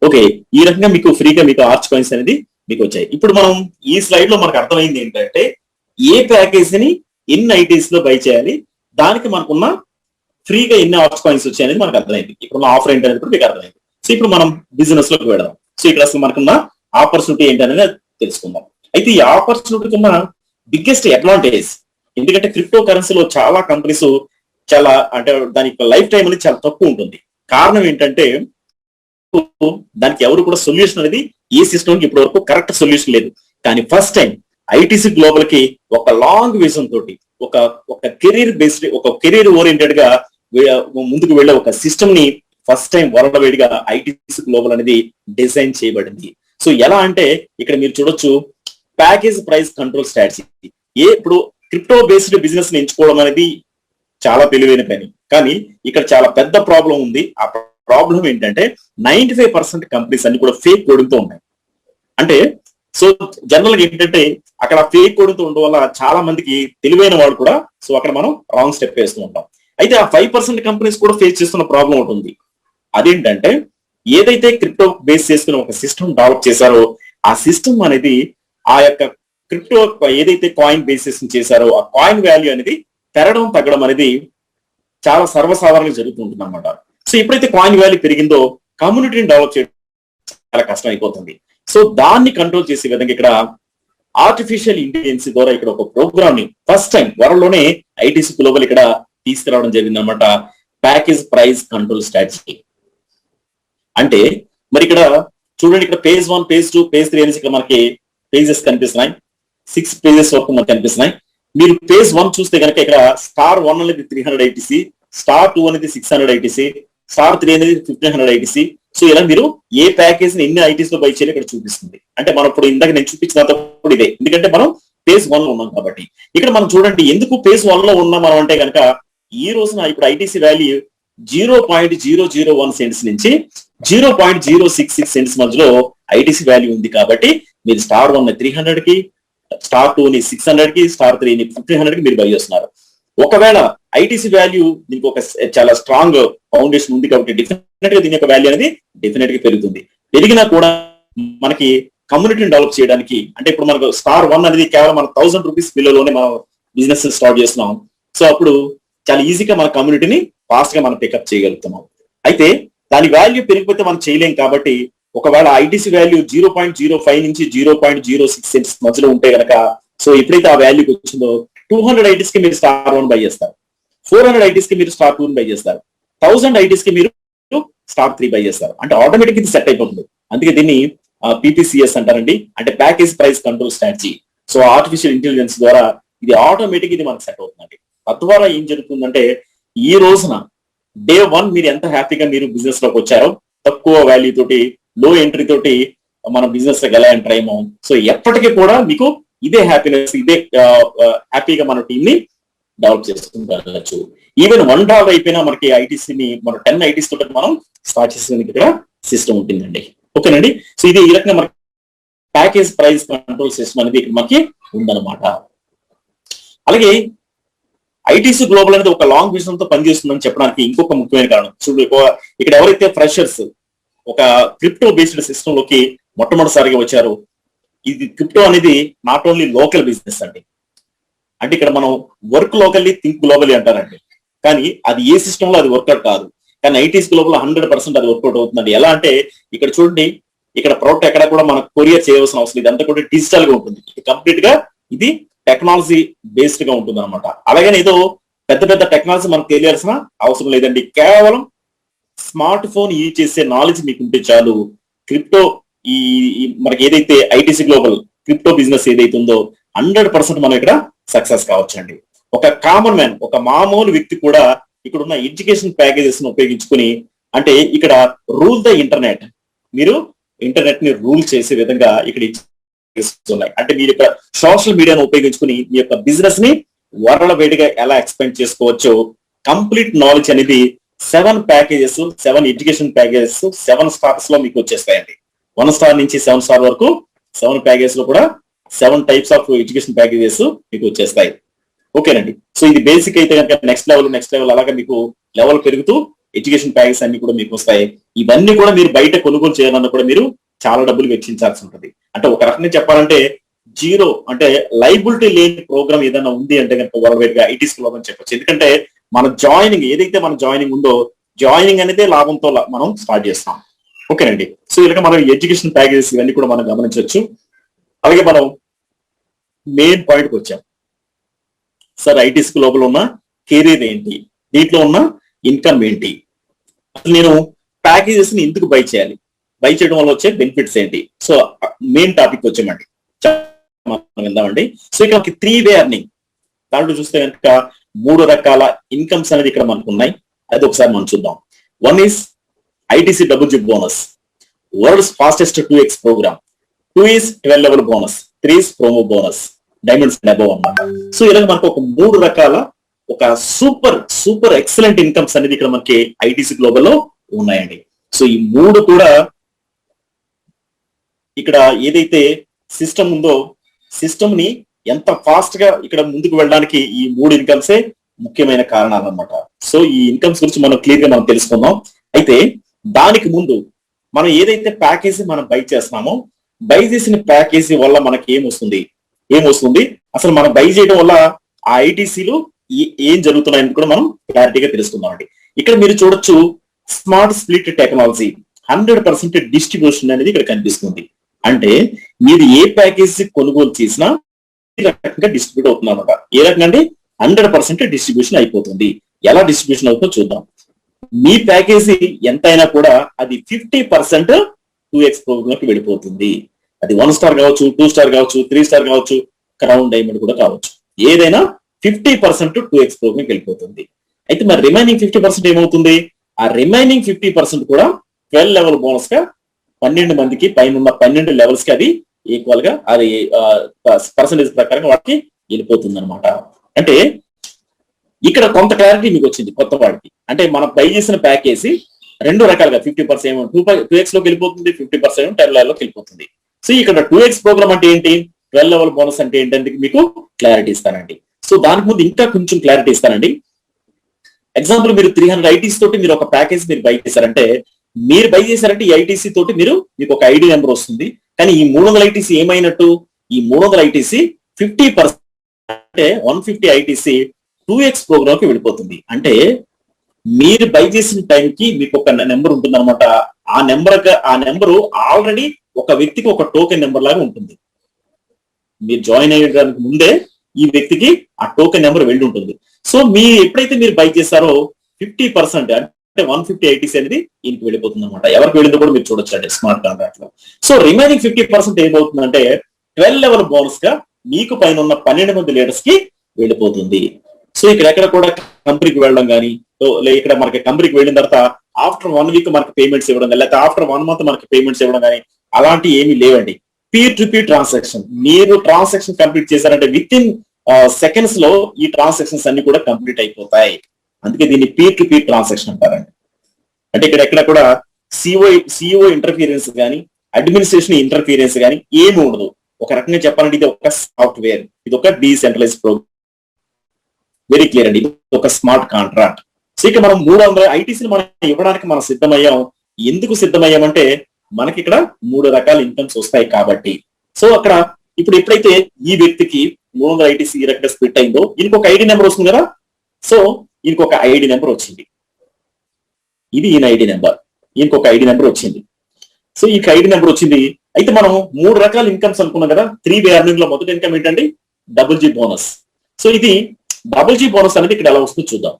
ఓకే, ఈ రకంగా మీకు ఫ్రీగా మీకు ఆర్చ్ కాయిన్స్ అనేది మీకు వచ్చాయి. ఇప్పుడు మనం ఈ స్లైడ్ లో మనకు అర్థమైంది ఏంటంటే ఏ ప్యాకేజ్ ని ఎన్ని ఐటీస్ లో బై చేయాలి, దానికి మనకున్న ఫ్రీగా ఎన్ని ఆర్చ్ కాయిన్స్ వచ్చాయి అనేది మనకు అర్థమైంది. ఇప్పుడు ఆఫర్ ఏంటి అనేది కూడా మీకు అర్థమైంది. సో ఇప్పుడు మనం బిజినెస్ లోకి వెళదాం. సో ఇక్కడ అసలు మనకున్న ఆపర్చునిటీ ఏంటి అనేది తెలుసుకుందాం. అయితే ఈ ఆపర్చునిటీకి ఉన్న బిగ్గెస్ట్ అడ్వాంటేజ్, ఎందుకంటే క్రిప్టో కరెన్సీలో చాలా కంపెనీస్ చాలా అంటే దానికి లైఫ్ టైం అనేది చాలా తక్కువ ఉంటుంది. కారణం ఏంటంటే దానికి ఎవరు కూడా సొల్యూషన్ అనేది ఏ సిస్టమ్ కి ఇప్పటి వరకు కరెక్ట్ సొల్యూషన్ లేదు. కానీ ఫస్ట్ టైం ఐటీసీ గ్లోబల్ కి ఒక లాంగ్ విజన్ తోటి ఒక కెరీర్ బేస్డ్ ఒక కెరీర్ ఓరియంటెడ్ గా ముందుకు వెళ్ళే ఒక సిస్టమ్ ని ఫస్ట్ టైం వరల్డ్ వైడ్ గా ఐటీసీ గ్లోబల్ అనేది డిజైన్ చేయబడింది. సో ఎలా అంటే ఇక్కడ మీరు చూడొచ్చు ప్యాకేజ్ ప్రైస్ కంట్రోల్ స్ట్రాటజీ. ఇప్పుడు క్రిప్టో బేస్డ్ బిజినెస్ ని ఎంచుకోవడం అనేది చాలా తెలివైన పని, కానీ ఇక్కడ చాలా పెద్ద ప్రాబ్లం ఉంది. ఆ ప్రాబ్లం ఏంటంటే 95% కంపెనీస్ అన్ని కూడా ఫేక్ కోడింగ్ తో ఉన్నాయి. అంటే సో జనరల్ గా ఏంటంటే అక్కడ ఫేక్ కోడింగ్ తో ఉండడం వల్ల చాలా మందికి తెలివైన వాళ్ళు కూడా సో అక్కడ మనం రాంగ్ స్టెప్ వేస్తూ ఉంటాం. అయితే ఆ 5% కంపెనీస్ కూడా ఫేస్ చేస్తున్న ప్రాబ్లం ఉంటుంది. అదేంటంటే ఏదైతే క్రిప్టో బేస్ చేసుకుని ఒక సిస్టమ్ డెవలప్ చేశారో ఆ సిస్టమ్ అనేది ఆ యొక్క క్రిప్టో ఏదైతే కాయిన్ బేసిస్ చేశారో ఆ కాయిన్ వాల్యూ అనేది పెరగడం తగ్గడం అనేది చాలా సర్వసాధారణంగా జరుగుతుంటుంది అనమాట. సో ఎప్పుడైతే కాయిన్ వాల్యూ పెరిగిందో కమ్యూనిటీని డెవలప్ చేయడం చాలా కష్టం అయిపోతుంది. సో దాన్ని కంట్రోల్ చేసే విధంగా ఇక్కడ ఆర్టిఫిషియల్ ఇంటెలిజెన్స్ ద్వారా ఇక్కడ ఒక ప్రోగ్రామ్ ని ఫస్ట్ టైం వరల్డ్ లోనే ఐటీసీ గ్లోబల్ ఇక్కడ తీసుకురావడం జరిగింది అనమాట ప్యాకేజ్ ప్రైస్ కంట్రోల్ స్ట్రాటజీ. అంటే మరి ఇక్కడ చూడండి, ఇక్కడ పేజ్ 1, పేజ్ 2, పేజ్ 3 అనేసి ఇక్కడ మనకి పేజెస్ కనిపిస్తున్నాయి. 6 పేజెస్ వరకు మనకు కనిపిస్తున్నాయి. మీరు పేజ్ 1 చూస్తే కనుక ఇక్కడ స్టార్ 1 అనేది 300 ఐటీసీ, స్టార్ 2 అనేది 600 ఐటీసీ, స్టార్ 3 అనేది 1500 ఐటీసీ. సో ఇలా మీరు ఏ ప్యాకేజ్ ఎన్ని ఐటీస్ లో బై చేయాలి ఇక్కడ చూపిస్తుంది. అంటే మనం ఇప్పుడు ఇందాక నేను చూపించినంత కూడా ఇదే, ఎందుకంటే మనం పేజ్ 1 లో ఉన్నాం కాబట్టి. ఇక్కడ మనం చూడండి ఎందుకు పేజ్ 1 లో ఉన్నాం మనం అంటే కనుక ఈ రోజున ఇప్పుడు ఐటీసీ వాల్యూ 0.001 సెంట్స్ నుంచి 0.066 సెంట్స్ మధ్యలో ఐటీసీ వాల్యూ ఉంది కాబట్టి మీరు స్టార్ 1 ని 300 కి, స్టార్ 2 ని 600 కి, స్టార్ 3 ని 1500 కి మీరు బై చేస్తున్నారు. ఒకవేళ ఐటీసీ వాల్యూ దీనికి ఒక చాలా స్ట్రాంగ్ ఫౌండేషన్ ఉంది కాబట్టి డెఫినెట్ గా దీని యొక్క వాల్యూ అనేది డెఫినెట్ గా పెరుగుతుంది. పెరిగినా కూడా మనకి కమ్యూనిటీని డెవలప్ చేయడానికి, అంటే ఇప్పుడు మనకు స్టార్ 1 అనేది కేవలం మన 1000 రూపీస్ బిల్లులోనే మనం బిజినెస్ స్టార్ట్ చేస్తున్నాం. సో అప్పుడు చాలా ఈజీగా మన కమ్యూనిటీని ఫాస్ట్ గా మనం పికప్ చేయగలుగుతున్నాం. అయితే దాని వాల్యూ పెరిగిపోతే మనం చేయలేం కాబట్టి ఒకవేళ ఐటీసీ వాల్యూ 0.05 నుంచి 0.06 సెంట్స్ మధ్యలో ఉంటే గనక, సో ఎప్పుడైతే ఆ వాల్యూకి వచ్చిందో 200 ఐటీస్ కి మీరు స్టార్ 1 బై చేస్తారు, 400 ఐటీస్ కి మీరు స్టార్ 2 బై చేస్తారు, 1000 ఐటీస్ కి మీరు స్టార్ 3 బై చేస్తారు. అంటే ఆటోమేటిక్ ఇది సెట్ అయిపోతుంది. అందుకే దీన్ని పీపీసీఎస్ అంటారండి, అంటే package price control strategy. So artificial intelligence ద్వారా ఇది ఆటోమేటిక్ ఇది మనకు సెట్ అవుతుందండి. తద్వారా ఏం జరుగుతుందంటే ఈ రోజున డే 1 మీరు ఎంత హ్యాపీగా మీరు బిజినెస్ లోకి వచ్చారో, తక్కువ వాల్యూ తోటి, లో ఎంట్రీ తోటి మన బిజినెస్ లోకి ఎలా ఎంటర్ అయ్యామో, సో ఎప్పటికీ కూడా మీకు ఇదే హ్యాపీనెస్, ఇదే హ్యాపీగా మన టీమ్ ని డెవలప్ చేసుకుంటూ ఈవెన్ $1 అయిపోయినా మనకి ఐటీసీని మన 10 ఐటీస్ తోటి మనం స్టార్ట్ చేసేందుకు ఇక్కడ సిస్టమ్ ఉంటుందండి. ఓకేనండి. సో ఇది ఈ రకంగా మనకి ప్యాకేజ్ ప్రైస్ కంట్రోల్ సిస్టమ్ అనేది ఇక్కడ మనకి ఉందన్నమాట. అలాగే ఐటీసీ గ్లోబల్ అనేది ఒక లాంగ్ విజన్ తో పనిచేస్తుందని చెప్పడానికి ఇంకొక ముఖ్యమైన కారణం చూడు, ఇక్కడ ఎవరైతే ఫ్రెషర్స్ ఒక క్రిప్టో బేస్డ్ సిస్టమ్ లోకి మొట్టమొదటిసారిగా వచ్చారో, ఇది క్రిప్టో అనేది నాట్ ఓన్లీ లోకల్ బిజినెస్ అండి. అంటే ఇక్కడ మనం వర్క్ లోకల్లీ థింక్ గ్లోబలీ అంటారండి, కానీ అది ఏ సిస్టమ్ లో అది వర్కౌట్ కాదు. కానీ ఐటీసీ గ్లోబల్ 100% అది వర్కౌట్ అవుతుందండి. ఎలా అంటే ఇక్కడ చూడండి, ఇక్కడ ప్రోడక్ట్ ఎక్కడ కూడా మనం కొరియర్ చేయవలసిన అవసరం, ఇదంతా కూడా డిజిటల్ గా ఉంటుంది. కంప్లీట్ గా ఇది టెక్నాలజీ బేస్డ్ గా ఉంటుంది అనమాట. అలాగే ఏదో పెద్ద పెద్ద టెక్నాలజీ మనకు తెలియాల్సిన అవసరం లేదండి. కేవలం స్మార్ట్ ఫోన్ యూజ్ చేసే నాలెడ్జ్ మీకు ఉంటే చాలు. క్రిప్టో ఈ మనకి ఏదైతే ఐటీసీ గ్లోబల్ క్రిప్టో బిజినెస్ ఏదైతే ఉందో 100% మనం ఇక్కడ సక్సెస్ కావచ్చండి. ఒక కామన్ మ్యాన్, ఒక మామూలు వ్యక్తి కూడా ఇక్కడ ఉన్న ఎడ్యుకేషన్ ప్యాకేజెస్ ను ఉపయోగించుకుని, అంటే ఇక్కడ రూల్ ద ఇంటర్నెట్, మీరు ఇంటర్నెట్ ని రూల్ చేసే విధంగా ఇక్కడ ఉన్నాయి. అంటే మీరు ఇక్కడ సోషల్ మీడియాను ఉపయోగించుకుని మీ యొక్క బిజినెస్ ని వరల్డ్ వైడ్ గా ఎలా ఎక్స్పెండ్ చేసుకోవచ్చో కంప్లీట్ నాలెడ్జ్ అనేది 7 ప్యాకేజెస్, 7 ఎడ్యుకేషన్ ప్యాకేజెస్ 7 స్టార్స్ లో మీకు వచ్చేస్తాయండి. 1 స్టార్ నుంచి 7 స్టార్ వరకు 7 ప్యాకేజ్ లో కూడా 7 టైప్స్ ఆఫ్ ఎడ్యుకేషన్ ప్యాకేజెస్ మీకు వచ్చేస్తాయి. ఓకేనండి. సో ఇది బేసిక్ అయితే కనుక నెక్స్ట్ లెవెల్ అలాగే మీకు లెవెల్ పెరుగుతూ ఎడ్యుకేషన్ ప్యాకేజెస్ అన్ని కూడా మీకు వస్తాయి. ఇవన్నీ కూడా మీరు బయట కొనుగోలు చేయాలన్నా కూడా మీరు చాలా డబ్బులు వెచ్చించాల్సి ఉంటుంది. అంటే ఒక రకంగా చెప్పాలంటే జీరో, అంటే లైబిలిటీ లేని ప్రోగ్రామ్ ఏదైనా ఉంది అంటే కనుక వరల్డ్ వైడ్ గా ఐటీసీ గ్లోబల్ అని చెప్పొచ్చు. ఎందుకంటే మన జాయినింగ్ ఏదైతే మన జాయినింగ్ ఉందో, జాయినింగ్ అనేది లాభంతో మనం స్టార్ట్ చేస్తాం. ఓకేనండి. సో ఇలా మనం ఎడ్యుకేషన్ ప్యాకేజెస్ ఇవన్నీ కూడా మనం గమనించవచ్చు. అలాగే మనం మెయిన్ పాయింట్కి వచ్చాం. సార్ ఐటీసీ గ్లోబల్ ఉన్న కెరీర్ ఏంటి, దీంట్లో ఉన్న ఇన్కమ్ ఏంటి, అసలు నేను ప్యాకేజెస్ ని ఎందుకు బై చేయాలి, బై చేయడం వల్ల వచ్చే బెనిఫిట్స్ ఏంటి, సో మెయిన్ టాపిక్ వచ్చామండి. మనం వెళ్దామండి. సో ఇక్కడ 3-way ఎర్నింగ్, దాంట్లో చూస్తే కనుక 3 రకాల ఇన్కమ్స్ అనేది ఇక్కడ మనకు ఉన్నాయి. అది ఒకసారి మనం చూద్దాం. 1 is ITC double zip bonus, world's fastest 2x program, 2 is 12 level bonus, 3 is promo bonus, diamonds and above అన్నమాట. సో ఇలా మనకు ఒక 3 రకాల ఒక సూపర్ ఎక్సలెంట్ ఇన్కమ్స్ అనేది ఇక్కడ మనకి ఐటీసీ గ్లోబల్ లో ఉన్నాయండి. సో ఈ 3 కూడా ఇక్కడ ఏదైతే సిస్టమ్ ఉందో, సిస్టమ్ ని ఎంత ఫాస్ట్ గా ఇక్కడ ముందుకు వెళ్ళడానికి ఈ 3 ఇన్కమ్సే ముఖ్యమైన కారణాలు అన్నమాట. సో ఈ ఇన్కమ్స్ గురించి మనం క్లియర్ గా మనం తెలుసుకుందాం. అయితే దానికి ముందు మనం ఏదైతే ప్యాకేజీ మనం బై చేస్తున్నామో, బై చేసిన ప్యాకేజీ వల్ల మనకి ఏమొస్తుంది, అసలు మనం బై చేయడం వల్ల ఆ ఐటీసీలు ఏం జరుగుతున్నాయని కూడా మనం క్లారిటీగా తెలుసుకుందాం అండి. ఇక్కడ మీరు చూడొచ్చు, స్మార్ట్ స్ప్లిట్ టెక్నాలజీ 100% డిస్ట్రిబ్యూషన్ అనేది ఇక్కడ కనిపిస్తుంది. అంటే మీరు ఏ ప్యాకేజీ కొనుగోలు చేసినా ఈ రకంగా డిస్ట్రిబ్యూట్ అవుతుంది అనమాట. ఏ రకంగా అంటే 100% డిస్ట్రిబ్యూషన్ అయిపోతుంది. ఎలా డిస్ట్రిబ్యూషన్ అవుతుందో చూద్దాం. మీ ప్యాకేజీ ఎంతైనా కూడా అది 50% 2x ప్రోగ్రామ్ లోకి వెళ్ళిపోతుంది. అది 1 స్టార్ కావచ్చు, 2 స్టార్ కావచ్చు, 3 స్టార్ కావచ్చు, క్రౌన్ డైమండ్ కూడా కావచ్చు. ఏదైనా 50% 2x ప్రోగ్రామ్ వెళ్ళిపోతుంది. అయితే మరి రిమైనింగ్ 50% ఏమవుతుంది? ఆ రిమైనింగ్ 50% కూడా 12 లెవెల్ బోనస్ గా 12 మందికి పైన ఉన్న 12 లెవెల్స్ కి అది ఈక్వల్ గా అది పర్సంటేజ్ ప్రకారం వాటికి వెళ్ళిపోతుంది అనమాట. అంటే ఇక్కడ కొంత క్లారిటీ మీకు వచ్చింది కొత్త వాడికి. అంటే మనం బై చేసిన ప్యాకేజీ రెండు రకాలుగా 50% 2x లోకి వెళ్ళిపోతుంది, 50% 10 లెవెల్ లోకి వెళ్ళిపోతుంది. సో ఇక్కడ 2x ప్రోగ్రామ్ అంటే ఏంటి, 12 లెవెల్ బోనస్ అంటే ఏంటంటే మీకు క్లారిటీ ఇస్తానండి. సో దానికి ముందు ఇంకా కొంచెం క్లారిటీ ఇస్తానండి. ఎగ్జాంపుల్ మీరు 300 ఐటీసీ తోటి మీరు ఒక ప్యాకేజ్ మీరు బై చేశారంటే ఈ ఐటీసీ తోటి మీకు ఒక ఐడి నెంబర్ వస్తుంది. కానీ ఈ 300 ఐటీసీ ఏమైనట్టు, ఈ 300 ఐటీసీ 50% అంటే 150 ఐటీసీ 2x ప్రోగ్రామ్ కి వెళ్ళిపోతుంది. అంటే మీరు బై చేసిన టైంకి మీకు ఒక నెంబర్ ఉంటుంది అనమాట. ఆ నెంబరు ఆల్రెడీ ఒక వ్యక్తికి ఒక టోకెన్ నెంబర్ లాగా ఉంటుంది. మీరు జాయిన్ అయ్యడానికి ముందే ఈ వ్యక్తికి ఆ టోకెన్ నెంబర్ వెళ్ళి ఉంటుంది. సో ఎప్పుడైతే మీరు బై చేశారో 50% అంటే 150 ఐటీసీ అనేది ఈయనకి వెళ్ళిపోతుంది అనమాట. ఎవరికి వెళ్ళిందో కూడా మీరు చూడొచ్చు అండి స్మార్ట్ కాంట్రాక్ట్ లో. సో రిమైనింగ్ 50% ఏమవుతుందంటే 12 లెవెల్ బోనస్ గా మీకు పైన ఉన్న 12 మంది లీడర్స్ కి వెళ్ళిపోతుంది. సో ఎక్కడ కూడా కంపెనీకి వెళ్ళడం కానీ, ఇక్కడ మనకి కంపెనీకి వెళ్ళిన తర్వాత ఆఫ్టర్ 1 వీక్ మనకి పేమెంట్స్ ఇవ్వడం కానీ, లేకపోతే ఆఫ్టర్ 1 మంత్ మనకి పేమెంట్స్ ఇవ్వడం కానీ అలాంటివి ఏమీ లేవండి. Peer to peer transaction. మీరు ట్రాన్సాక్షన్ కంప్లీట్ చేశారంటే విత్ ఇన్ సెకండ్స్ లో ఈ ట్రాన్సాక్షన్స్ అన్ని కూడా కంప్లీట్ అయిపోతాయి. అందుకే దీన్ని పీర్ టు పీర్ ట్రాన్సాక్షన్ అంటారండి. అంటే ఎక్కడ కూడా సిఓ ఇంటర్ఫీరెన్స్ కానీ, అడ్మినిస్ట్రేషన్ ఇంటర్ఫీరెన్స్ కానీ ఏమి ఉండదు. ఒక రకంగా చెప్పాలంటే ఇది ఒక సాఫ్ట్వేర్, ఇది ఒక డీసెంట్రలైజ్ ప్రోగ్రామ్. వెరీ క్లియర్ అండి, ఇది ఒక స్మార్ట్ కాంట్రాక్ట్. సో ఇక మనం 300 ఐటీసీని మనం ఇవ్వడానికి మనం సిద్ధమయ్యాం. ఎందుకు సిద్ధమయ్యామంటే మనకి ఇక్కడ 3 రకాల ఇన్కమ్స్ వస్తాయి కాబట్టి. సో అక్కడ ఎప్పుడైతే ఈ వ్యక్తికి 300 ఐటీసీ ఈ రకంగా స్ప్లిట్ అయిందో ఈయనకి ఒక ఐడి నెంబర్ వస్తుంది కదా. సో ఈయనకి ఒక ఐడి నెంబర్ వచ్చింది. ఇది ఈయన ఐడి నెంబర్. ఈయనకి ఒక ఐడి నెంబర్ వచ్చింది. సో ఈ ఐడి నెంబర్ వచ్చింది. అయితే మనం 3 రకాల ఇన్కమ్స్ అనుకున్నాం కదా. 3 వే ఎర్నింగ్ లో మొదటి ఇన్కమ్ ఏంటండి, డబుల్ జీ బోనస్. సో ఇది డబుల్ జీ బోనస్ అనేది ఇక్కడ ఎలా వస్తుందో చూద్దాం.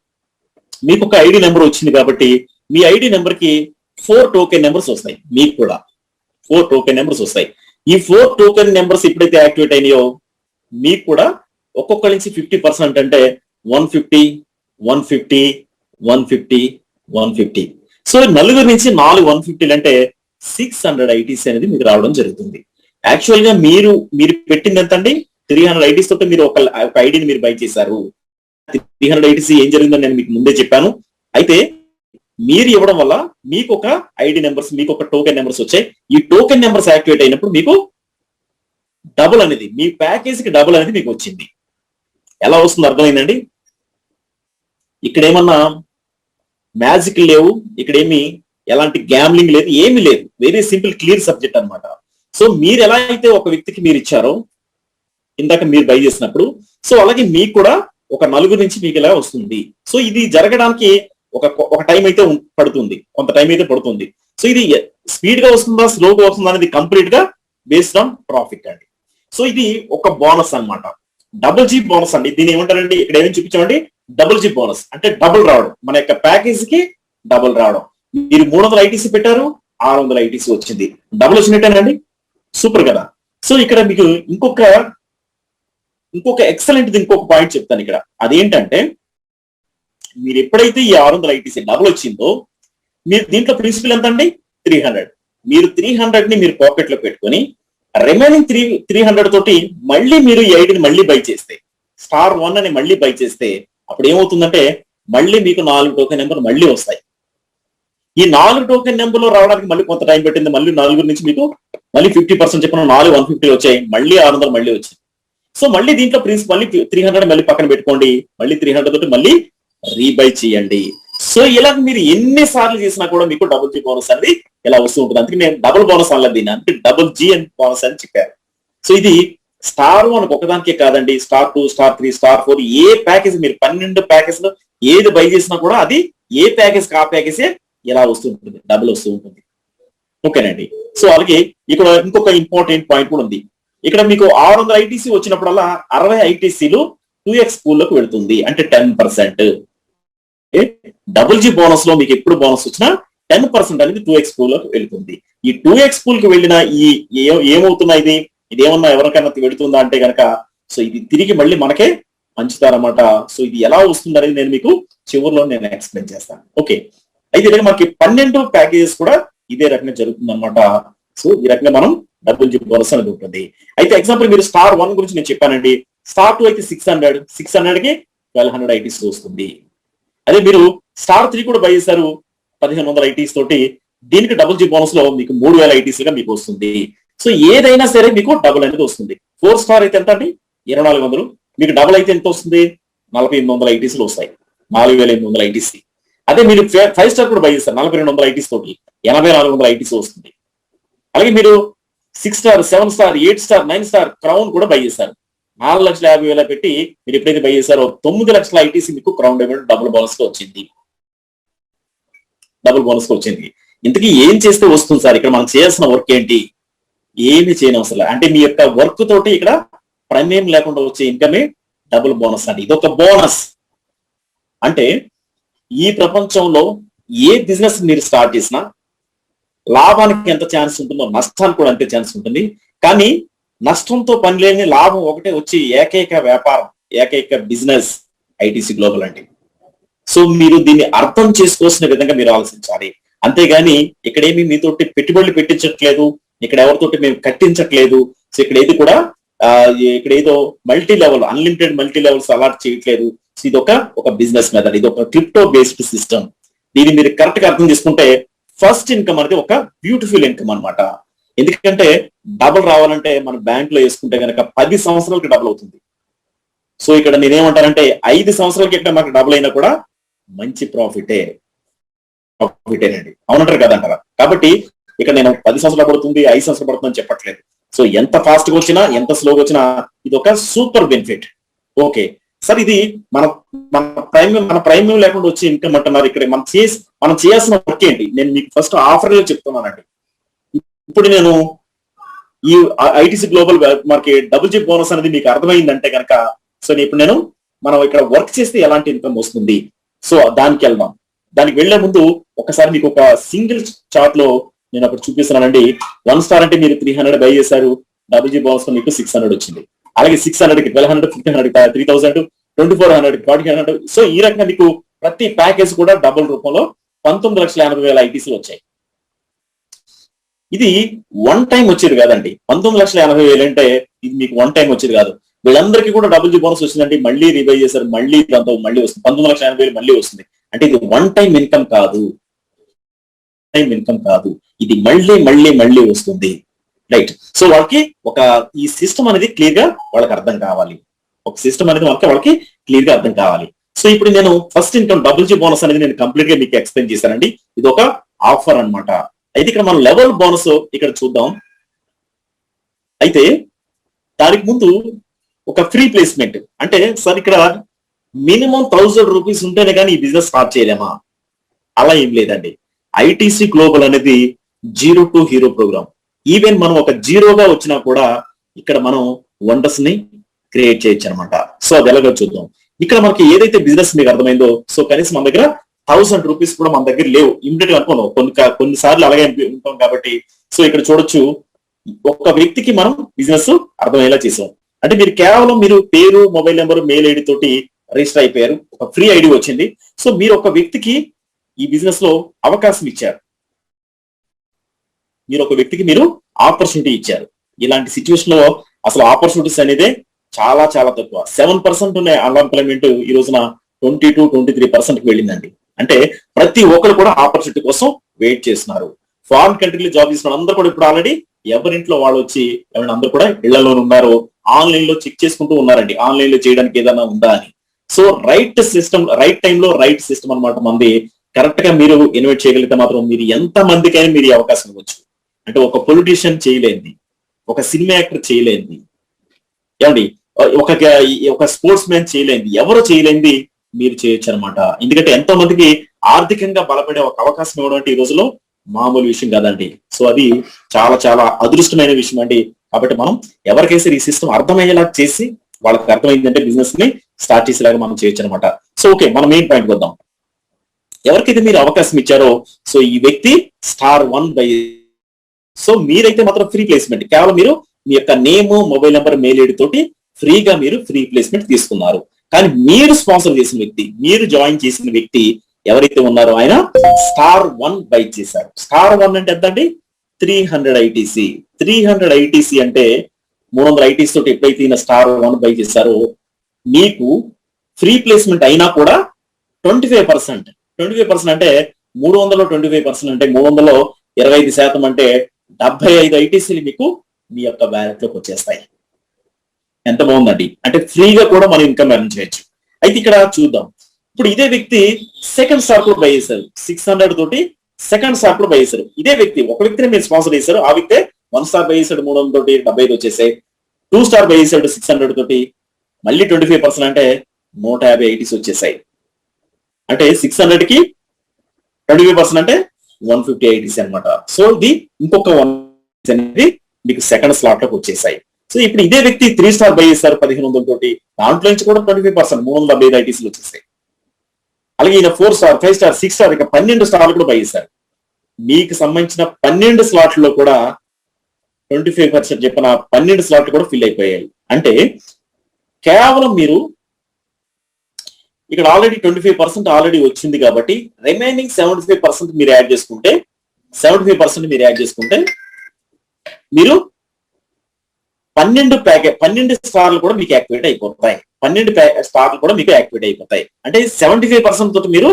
మీకు ఒక ఐడి నెంబర్ వచ్చింది కాబట్టి మీ ఐడి నెంబర్ కి 4 టోకెన్ నెంబర్స్ వస్తాయి. మీకు కూడా 4 టోకెన్ నెంబర్స్ వస్తాయి. ఈ 4 టోకెన్ నెంబర్స్ ఎప్పుడైతే యాక్టివేట్ అయినాయో మీకు కూడా ఒక్కొక్కరి నుంచి 50% అంటే 150, 150, 150, 150. సో నలుగురు నుంచి 4 150 అంటే 600 ఐటీసీ అనేది మీకు రావడం జరుగుతుంది. యాక్చువల్ గా మీరు పెట్టింది ఎంత అండి, 300 ఐటీసీ తోటి మీరు ఒక ఐడిని మీరు బై చేశారు. 300 ఐటీసీ ఏం జరిగిందని నేను మీకు ముందే చెప్పాను. అయితే మీరు ఇవ్వడం వల్ల మీకు ఒక ఐడి నెంబర్స్, మీకు ఒక టోకెన్ నెంబర్స్ వచ్చాయి. ఈ టోకెన్ నెంబర్స్ యాక్టివేట్ అయినప్పుడు మీకు డబుల్ అనేది, మీ ప్యాకేజీకి డబుల్ అనేది మీకు వచ్చింది. ఎలా వస్తుంది అర్థమైందండి. ఇక్కడ ఏమన్నా మ్యాజిక్ లేవు, ఇక్కడ ఎలాంటి గ్యామ్లింగ్ లేదు, ఏమీ లేదు. వెరీ సింపుల్ క్లియర్ సబ్జెక్ట్ అనమాట. సో మీరు ఎలా అయితే ఒక వ్యక్తికి మీరు ఇచ్చారో ఇందాక మీరు బై చేసినప్పుడు, సో అలాగే మీకు కూడా ఒక నలుగురు నుంచి మీకు ఇలా వస్తుంది. సో ఇది జరగడానికి ఒక టైం అయితే పడుతుంది, కొంత టైం అయితే పడుతుంది. సో ఇది స్పీడ్ గా వస్తుందా స్లోగా వస్తుందా అనేది కంప్లీట్ గా బేస్డ్ ఆన్ ట్రాఫిక్ అండి. సో ఇది ఒక బోనస్ అన్నమాట, డబుల్ జీ బోనస్ అండి. దీన్ని ఏమంటారండి, ఇక్కడ ఏమేమి చూపించామండి, డబుల్ జీ బోనస్ అంటే డబుల్ రావడం, మన యొక్క ప్యాకేజ్ కి డబుల్ రావడం. మీరు 300 ఐటీసీ పెట్టారు, 600 ఐటీసీ వచ్చింది, డబుల్ వచ్చినట్టేనండి. సూపర్ కదా. సో ఇక్కడ మీకు ఇంకొక ఎక్సలెంట్ ఇంకొక పాయింట్ చెప్తాను ఇక్కడ. అదేంటంటే మీరు ఎప్పుడైతే ఈ 600 ఐటీసీ డబుల్ వచ్చిందో మీరు దీంట్లో ప్రిన్సిపల్ ఎంత అండి, 300. మీరు 300 ని మీరు పాకెట్ లో పెట్టుకొని రిమైనింగ్ 300 తోటి మళ్ళీ మీరు ఈ ఐడిని మళ్ళీ బై చేస్తే, స్టార్ 1 అని మళ్ళీ బై చేస్తే అప్పుడు ఏమవుతుందంటే మళ్ళీ మీకు 4 టోకెన్ నెంబర్ మళ్ళీ వస్తాయి. ఈ 4 టోకెన్ నెంబర్ లో రావడానికి మళ్ళీ కొంత టైం పెట్టింది. మళ్ళీ 4 నుంచి మీకు మళ్ళీ 50% చెప్పిన 4 150 వచ్చాయి, మళ్ళీ 600 మళ్ళీ వచ్చాయి. సో మళ్ళీ దీంట్లో ప్రిన్సిపల్ మళ్ళీ 300 మళ్ళీ పక్కన పెట్టుకోండి, మళ్ళీ 300 తోటి మళ్ళీ రీబై చేయండి. సో ఇలా మీరు ఎన్ని సార్లు చేసినా కూడా మీకు డబుల్ జీ బోనస్ అనేది ఇలా వస్తూ ఉంటుంది. అందుకే నేను డబుల్ బోనస్ అనలేదు, దీన్ని అందుకే డబుల్ జీ అండ్ బోనస్ అని చెప్పారు. సో ఇది స్టార్ 1 ఒకదానికే కాదండి, స్టార్ 2, స్టార్ 3, స్టార్ 4 ఏ ప్యాకేజ్ మీరు 12 ప్యాకేజ్ లో ఏది బై చేసినా కూడా అది ఏ ప్యాకేజ్ ఆ ప్యాకేజే ఇలా వస్తూ ఉంటుంది, డబుల్ వస్తూ ఉంటుంది. ఓకేనండి. సో అలాగే ఇక్కడ ఇంకొక ఇంపార్టెంట్ పాయింట్ కూడా ఉంది. ఇక్కడ మీకు 600 ఐటీసీ వచ్చినప్పుడల్లా 60 ఐటీసీలు 2x పూల్లోకి వెళ్తుంది, అంటే 10%. డబుల్ జీ బోనస్ లో మీకు ఎప్పుడు బోనస్ వచ్చినా 10% అనేది 2x పూల్ లోకి వెళ్తుంది. ఈ 2x పూల్ కి వెళ్ళిన ఏమవుతున్నా ఇది ఏమన్నా ఎవరికైనా వెళుతుందా అంటే కనుక సో ఇది తిరిగి మళ్ళీ మనకే పంచుతారన్నమాట. సో ఇది ఎలా వస్తుంది అనేది నేను మీకు చివరిలో నేను ఎక్స్ప్లెయిన్ చేస్తాను. ఓకే, అయితే మనకి 12 ప్యాకేజెస్ కూడా ఇదే రకంగా జరుగుతుంది అనమాట. సో ఈ రకంగా మనం డబుల్ జీ బోనస్ అనేది ఉంటుంది. అయితే ఎగ్జాంపుల్ మీరు స్టార్ 1 గురించి నేను చెప్పానండి. స్టార్ 2 అయితే 600 కి 1200 ఐటీస్ వస్తుంది. అదే మీరు స్టార్ 3 కూడా బై చేశారు 1500 ఐటీస్ తోటి, దీనికి డబుల్ జీ బోనస్ లో మీకు 3000 ఐటీస్ గా మీకు వస్తుంది. సో ఏదైనా సరే మీకు డబుల్ అనేది వస్తుంది. 4 స్టార్ అయితే ఎంత అండి 2400, మీకు డబుల్ అయితే ఎంత వస్తుంది 4800 ఐటీస్ లో వస్తాయి, 4800 ఐటీస్. అదే మీరు 5 స్టార్ కూడా బై చేస్తారు 4200 ఐటీస్ తోటి 8400 ఐటీస్ వస్తుంది. అలాగే మీరు 6 star 7 star 8 star 9 star crown కూడా బై చేస్తారు 4,50,000 పెట్టి మీరు ఎప్పుడైతే బై చేశారో 9 లక్షల ఐటీసీ మీకు క్రౌన్ డైమండ్ డబుల్ బోనస్ గా వచ్చింది. ఇంతకీ ఏం చేస్తే వస్తుంది సార్? ఇక్కడ మనం చేయాల్సిన వర్క్ ఏంటి? ఏమి చేయని అవసరం. అంటే మీ యొక్క వర్క్ తోటి ఇక్కడ ప్రమేయం లేకుండా వచ్చే ఇన్కమే డబుల్ బోనస్ అండి. ఇది ఒక బోనస్. అంటే ఈ ప్రపంచంలో ఏ బిజినెస్ మీరు స్టార్ట్ చేసినా లాభానికి ఎంత ఛాన్స్ ఉంటుందో నష్టానికి కూడా అంతే ఛాన్స్ ఉంటుంది. కానీ నష్టంతో పని లేని లాభం ఒకటే వచ్చి ఏకైక వ్యాపారం, ఏకైక బిజినెస్ ఐటీసీ గ్లోబల్ అండి. సో మీరు దీన్ని అర్థం చేసుకోవాల్సిన విధంగా మీరు ఆలోచించాలి. అంతేగాని ఇక్కడేమి మీతోటి పెట్టుబడులు పెట్టించట్లేదు, ఇక్కడ ఎవరితోటి మేము కట్టించట్లేదు. సో ఇక్కడ ఏది కూడా ఇక్కడ ఏదో multi level unlimited multi levels allot చేయట్లేదు. సో ఇది ఒక బిజినెస్ మెథడ్, ఇది ఒక క్రిప్టో బేస్డ్ సిస్టమ్. దీన్ని మీరు కరెక్ట్ గా అర్థం చేసుకుంటే ఫస్ట్ ఇన్కమ్ అనేది ఒక బ్యూటిఫుల్ ఇన్కమ్ అన్నమాట. ఎందుకంటే డబుల్ రావాలంటే మన బ్యాంక్ లో వేసుకుంటే కనుక 10 సంవత్సరాలకి డబుల్ అవుతుంది. సో ఇక్కడ నేనేమంటానంటే 5 సంవత్సరాలకి ఇక్కడ మాకు డబుల్ అయినా కూడా మంచి ప్రాఫిటేనండి. అవునంటారు కదంటారా? కాబట్టి ఇక్కడ నేను 10 సంవత్సరాలు పడుతుంది 5 సంవత్సరాలు పడుతుందని చెప్పట్లేదు. సో ఎంత ఫాస్ట్ గా వచ్చినా ఎంత స్లోగా వచ్చినా ఇది ఒక సూపర్ బెనిఫిట్. ఓకే సార్, ఇది మన ప్రైమ్ లేకుండా వచ్చే ఇన్కమ్ అంటున్నారు. ఇక్కడ మనం చేయాల్సిన వర్క్ ఏంటి? నేను మీకు ఫస్ట్ ఆఫర్ చెప్తున్నానండి. ఇప్పుడు నేను ఈ ఐటీసీ గ్లోబల్ మనకి డబుల్ జీ బోనస్ అనేది మీకు అర్థమైందంటే కనుక సో ఇప్పుడు మనం ఇక్కడ వర్క్ చేస్తే ఎలాంటి ఇన్కమ్ వస్తుంది, సో దానికి వెళ్దాం. దానికి వెళ్లే ముందు ఒకసారి మీకు ఒక సింగిల్ చార్ట్ లో నేను అప్పుడు చూపిస్తున్నానండి. 1 స్టార్ అంటే మీరు 300 బై చేశారు, డబుల్ జీ బోనస్ మీకు 600 వచ్చింది. అలాగే 600 కి 1200, 1500 3000, 2400 4500. సో ఈ రకంగా మీకు ప్రతి ప్యాకేజ్ కూడా డబుల్ రూపంలో 19,80,000 ఐటీసీలు వచ్చాయి. ఇది వన్ టైం వచ్చేది కాదండి. 19,80,000 అంటే ఇది మీకు వన్ టైం వచ్చేది కాదు. వీళ్ళందరికీ కూడా డబుల్ జీ బోనస్ వచ్చిందండి, మళ్ళీ రివై చేశారు, మళ్ళీ దాంతో మళ్ళీ వస్తుంది 19,80,000 మళ్ళీ వస్తుంది. అంటే ఇది వన్ టైం ఇన్కమ్ కాదు, ఇది మళ్ళీ వస్తుంది. రైట్. సో వాళ్ళకి ఈ సిస్టమ్ అనేది క్లియర్ గా వాళ్ళకి అర్థం కావాలి. ఒక సిస్టమ్ అనేది వాళ్ళకి క్లియర్ గా అర్థం కావాలి. సో ఇప్పుడు నేను first income double G bonus అనేది నేను కంప్లీట్ గా మీకు ఎక్స్ప్లెయిన్ చేశానండి. ఇది ఒక ఆఫర్ అన్నమాట. అయితే ఇక్కడ మనం లెవెల్ బోనస్ ఇక్కడ చూద్దాం. అయితే దానికి ముందు ఒక ఫ్రీ ప్లేస్మెంట్ అంటే సార్ ఇక్కడ మినిమం 1000 రూపీస్ ఉంటేనే కానీ ఈ బిజినెస్ స్టార్ట్ చేయలేమా? అలా ఏం లేదండి. ఐటీసీ గ్లోబల్ అనేది 0 to హీరో ప్రోగ్రామ్. ఈవెన్ మనం ఒక జీరోగా వచ్చినా కూడా ఇక్కడ మనం వండర్స్ ని క్రియేట్ చేయొచ్చు అనమాట. సో అది ఎలాగో చూద్దాం. ఇక్కడ మనకి ఏదైతే బిజినెస్ మీకు అర్థమైందో సో కనీసం మన దగ్గర 1000 రూపీస్ కూడా మన దగ్గర లేవు. ఇమ్మీడియట్ గా అనుకోను, కొన్నిసార్లు అలాగే ఉంటాం కాబట్టి. సో ఇక్కడ చూడొచ్చు, ఒక వ్యక్తికి మనం బిజినెస్ అర్థమయ్యేలా చేసాం. అంటే మీరు కేవలం మీరు పేరు, మొబైల్ నెంబర్, మెయిల్ ఐడి తోటి రిజిస్టర్ అయిపోయారు, ఒక ఫ్రీ ఐడి వచ్చింది. సో మీరు ఒక వ్యక్తికి ఈ బిజినెస్ లో అవకాశం ఇచ్చారు, మీరు ఒక వ్యక్తికి మీరు ఆపర్చునిటీ ఇచ్చారు. ఇలాంటి సిచ్యువేషన్ లో అసలు ఆపర్చునిటీస్ అనేది చాలా చాలా తక్కువ. 7% ఉన్న అన్ఎంప్లాయ్మెంట్ ఈ రోజున 22-23% కి వెళ్ళిందండి. అంటే ప్రతి ఒక్కరు కూడా ఆపర్చునిటీ కోసం వెయిట్ చేస్తున్నారు. ఫారిన్ కంట్రీలో జాబ్ చేసిన అందరూ కూడా ఇప్పుడు ఆల్రెడీ ఎవరింట్లో వాళ్ళు వచ్చి అందరూ కూడా ఇళ్లలో ఉన్నారు, ఆన్లైన్ లో చెక్ చేసుకుంటూ ఉన్నారండి, ఆన్లైన్ లో చేయడానికి ఏదైనా ఉందా అని. సో రైట్ సిస్టమ్, రైట్ టైంలో రైట్ సిస్టమ్ అనమాట మంది. కరెక్ట్ గా మీరు ఇన్వైట్ చేయగలిగితే మాత్రం మీరు ఎంత మందికైనా మీరు అవకాశం ఇవ్వచ్చు. అంటే ఒక పొలిటీషియన్ చేయలేంది, ఒక సినిమా యాక్టర్ చేయలేంది, ఏమండి ఒక స్పోర్ట్స్ మ్యాన్ చేయలేంది, ఎవరు చేయలేంది మీరు చేయొచ్చు అనమాట. ఎందుకంటే ఎంతో మందికి ఆర్థికంగా బలపడే ఒక అవకాశం ఇవ్వడం అంటే ఈ రోజులో మామూలు విషయం కాదండి. సో అది చాలా చాలా అదృష్టమైన విషయం అండి. కాబట్టి మనం ఎవరికైతే ఈ సిస్టమ్ అర్థమయ్యేలా చేసి వాళ్ళకి అర్థమైందంటే బిజినెస్ ని స్టార్ట్ చేసేలాగా మనం చేయొచ్చు అనమాట. సో ఓకే, మనం మెయిన్ పాయింట్ వద్దాం. ఎవరికైతే మీరు అవకాశం ఇచ్చారో సో ఈ వ్యక్తి స్టార్ 1 బై, సో మీరైతే మాత్రం ఫ్రీ ప్లేస్మెంట్, కేవలం మీరు మీ యొక్క name, mobile number, mail ID తోటి ఫ్రీగా మీరు ఫ్రీ ప్లేస్మెంట్ తీసుకున్నారు. కానీ మీరు స్పాన్సర్ చేసిన వ్యక్తి, మీరు జాయిన్ చేసిన వ్యక్తి ఎవరైతే ఉన్నారో ఆయన స్టార్ 1 బై చేశారు. స్టార్ 1 అంటే ఎంత అండి? 300 ఐటీసీ. 300 ఐటీసీ అంటే 300 ఐటీసీ తోటి ఎప్పుడైతే ఈయన స్టార్ 1 బై చేశారో మీకు ఫ్రీ ప్లేస్మెంట్ అయినా కూడా 25%. 25% అంటే 300లో 25% అంటే 300లో 25% అంటే 75 ఐటీసీలు మీకు మీ యొక్క వ్యాలెట్ లోకి వచ్చేస్తాయి. ఎంత బాగుందండి, అంటే ఫ్రీగా కూడా మనం ఇన్కమ్ ఎర్న్ చేయొచ్చు. అయితే ఇక్కడ చూద్దాం, ఇప్పుడు ఇదే వ్యక్తి సెకండ్ స్టార్ కూడా బై చేశారు. 600 తోటి సెకండ్ స్టార్ కూడా బై చేశారు. ఇదే వ్యక్తి, ఒక వ్యక్తిని మీరు స్పాన్సర్ చేశారు, ఆ వ్యక్తి 1 స్టార్ బై చేశాడు 300 తోటి 75 వచ్చేసాయి. 2 స్టార్ బై చేశాడు 600 తోటి, మళ్ళీ 25% అంటే 150 ఐటీసీ వచ్చేసాయి. అంటే 600 కి 25% అంటే 150 ఐటీసీ అనమాట. సో ఇది ఇంకొక 1 అనేది మీకు సెకండ్ స్లాట్ లోకి వచ్చేసాయి. సో ఇప్పుడు ఇదే వ్యక్తి 3 స్టార్ బై చేశారు 1500 తోటి, దాంట్లో నుంచి కూడా 25% 375 ఐటీసీలు వచ్చేసాయి. అలాగే ఈయన 4 స్టార్, 5 స్టార్, 6 స్టార్, ఇక 12 స్టార్లు కూడా బై చేశారు. మీకు సంబంధించిన 12 స్లాట్లో కూడా 25% చెప్పిన 12 స్లాట్లు కూడా ఫిల్ అయిపోయాయి. అంటే కేవలం మీరు ఇక్కడ ఆల్రెడీ 25% ఆల్రెడీ వచ్చింది కాబట్టి రిమైనింగ్ 75% మీరు యాడ్ చేసుకుంటే 75% మీరు యాడ్ చేసుకుంటే మీరు 12 స్టార్లు కూడా మీకు యాక్టివేట్ అయిపోతాయి. 12 స్టార్లు కూడా మీకు యాక్టివేట్ అయిపోతాయి. అంటే 75% తోటి మీరు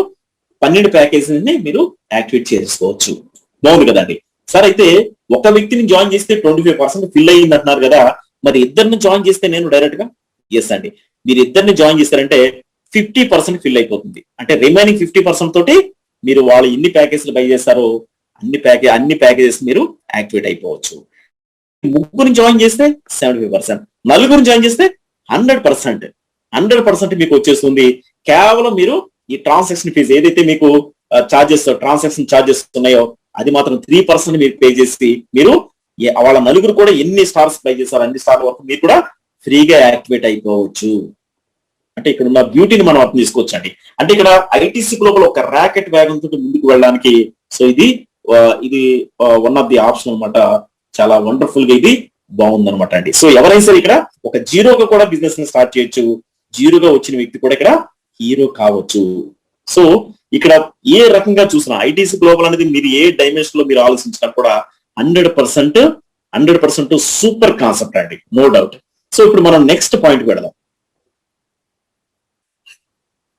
12 ప్యాకేజీని మీరు యాక్టివేట్ చేసుకోవచ్చు. బాగుంది కదండి. సార్ అయితే ఒక వ్యక్తిని జాయిన్ చేస్తే 25% ఫిల్ అయ్యింది అంటున్నారు కదా, మరి ఇద్దరిని జాయిన్ చేస్తే నేను డైరెక్ట్ గా ఎస్ అండి, మీరు ఇద్దరిని జాయిన్ చేస్తారంటే 50% ఫిల్ అయిపోతుంది. అంటే రిమైనింగ్ 50% తోటి మీరు వాళ్ళు ఎన్ని ప్యాకేజీలు బై చేస్తారో అన్ని ప్యాకేజెస్ మీరు యాక్టివేట్ అయిపోవచ్చు. ముగ్గురిని జాయిన్ చేస్తే 75%, నలుగురిని జాయిన్ చేస్తే 100% మీకు వచ్చేస్తుంది. కేవలం మీరు ఈ ట్రాన్సాక్షన్ ఫీజు ఏదైతే మీకు ట్రాన్సాక్షన్ ఛార్జెస్ ఉన్నాయో అది మాత్రం 3% మీరు పే చేసి మీరు వాళ్ళ నలుగురు కూడా ఎన్ని స్టార్స్ బై చేస్తారో అన్ని స్టార్ వరకు మీరు కూడా ఫ్రీగా యాక్టివేట్ అయిపోవచ్చు. అంటే ఇక్కడ ఉన్న బ్యూటీని మనం అర్థం చేసుకోవచ్చు అండి. అంటే ఇక్కడ ఐటీసీ గ్లోబల్ ఒక ర్యాకెట్ వేగంతో ముందుకు వెళ్ళడానికి సో ఇది వన్ ఆఫ్ ది ఆప్షన్ అనమాట. చాలా వండర్ఫుల్ గా ఇది బాగుంది అనమాట అండి. సో ఎవరైనా సరే ఇక్కడ ఒక జీరోగా కూడా బిజినెస్ ని స్టార్ట్ చేయొచ్చు. జీరోగా వచ్చిన వ్యక్తి కూడా ఇక్కడ హీరో కావచ్చు. సో ఇక్కడ ఏ రకంగా చూసినా ఐటీసీ గ్లోబల్ అనేది మీరు ఏ డైమెన్షన్ లో మీరు ఆలోచించినా కూడా 100% సూపర్ కాన్సెప్ట్ అండి, నో డౌట్. సో ఇప్పుడు మనం నెక్స్ట్ పాయింట్ పెడదాం.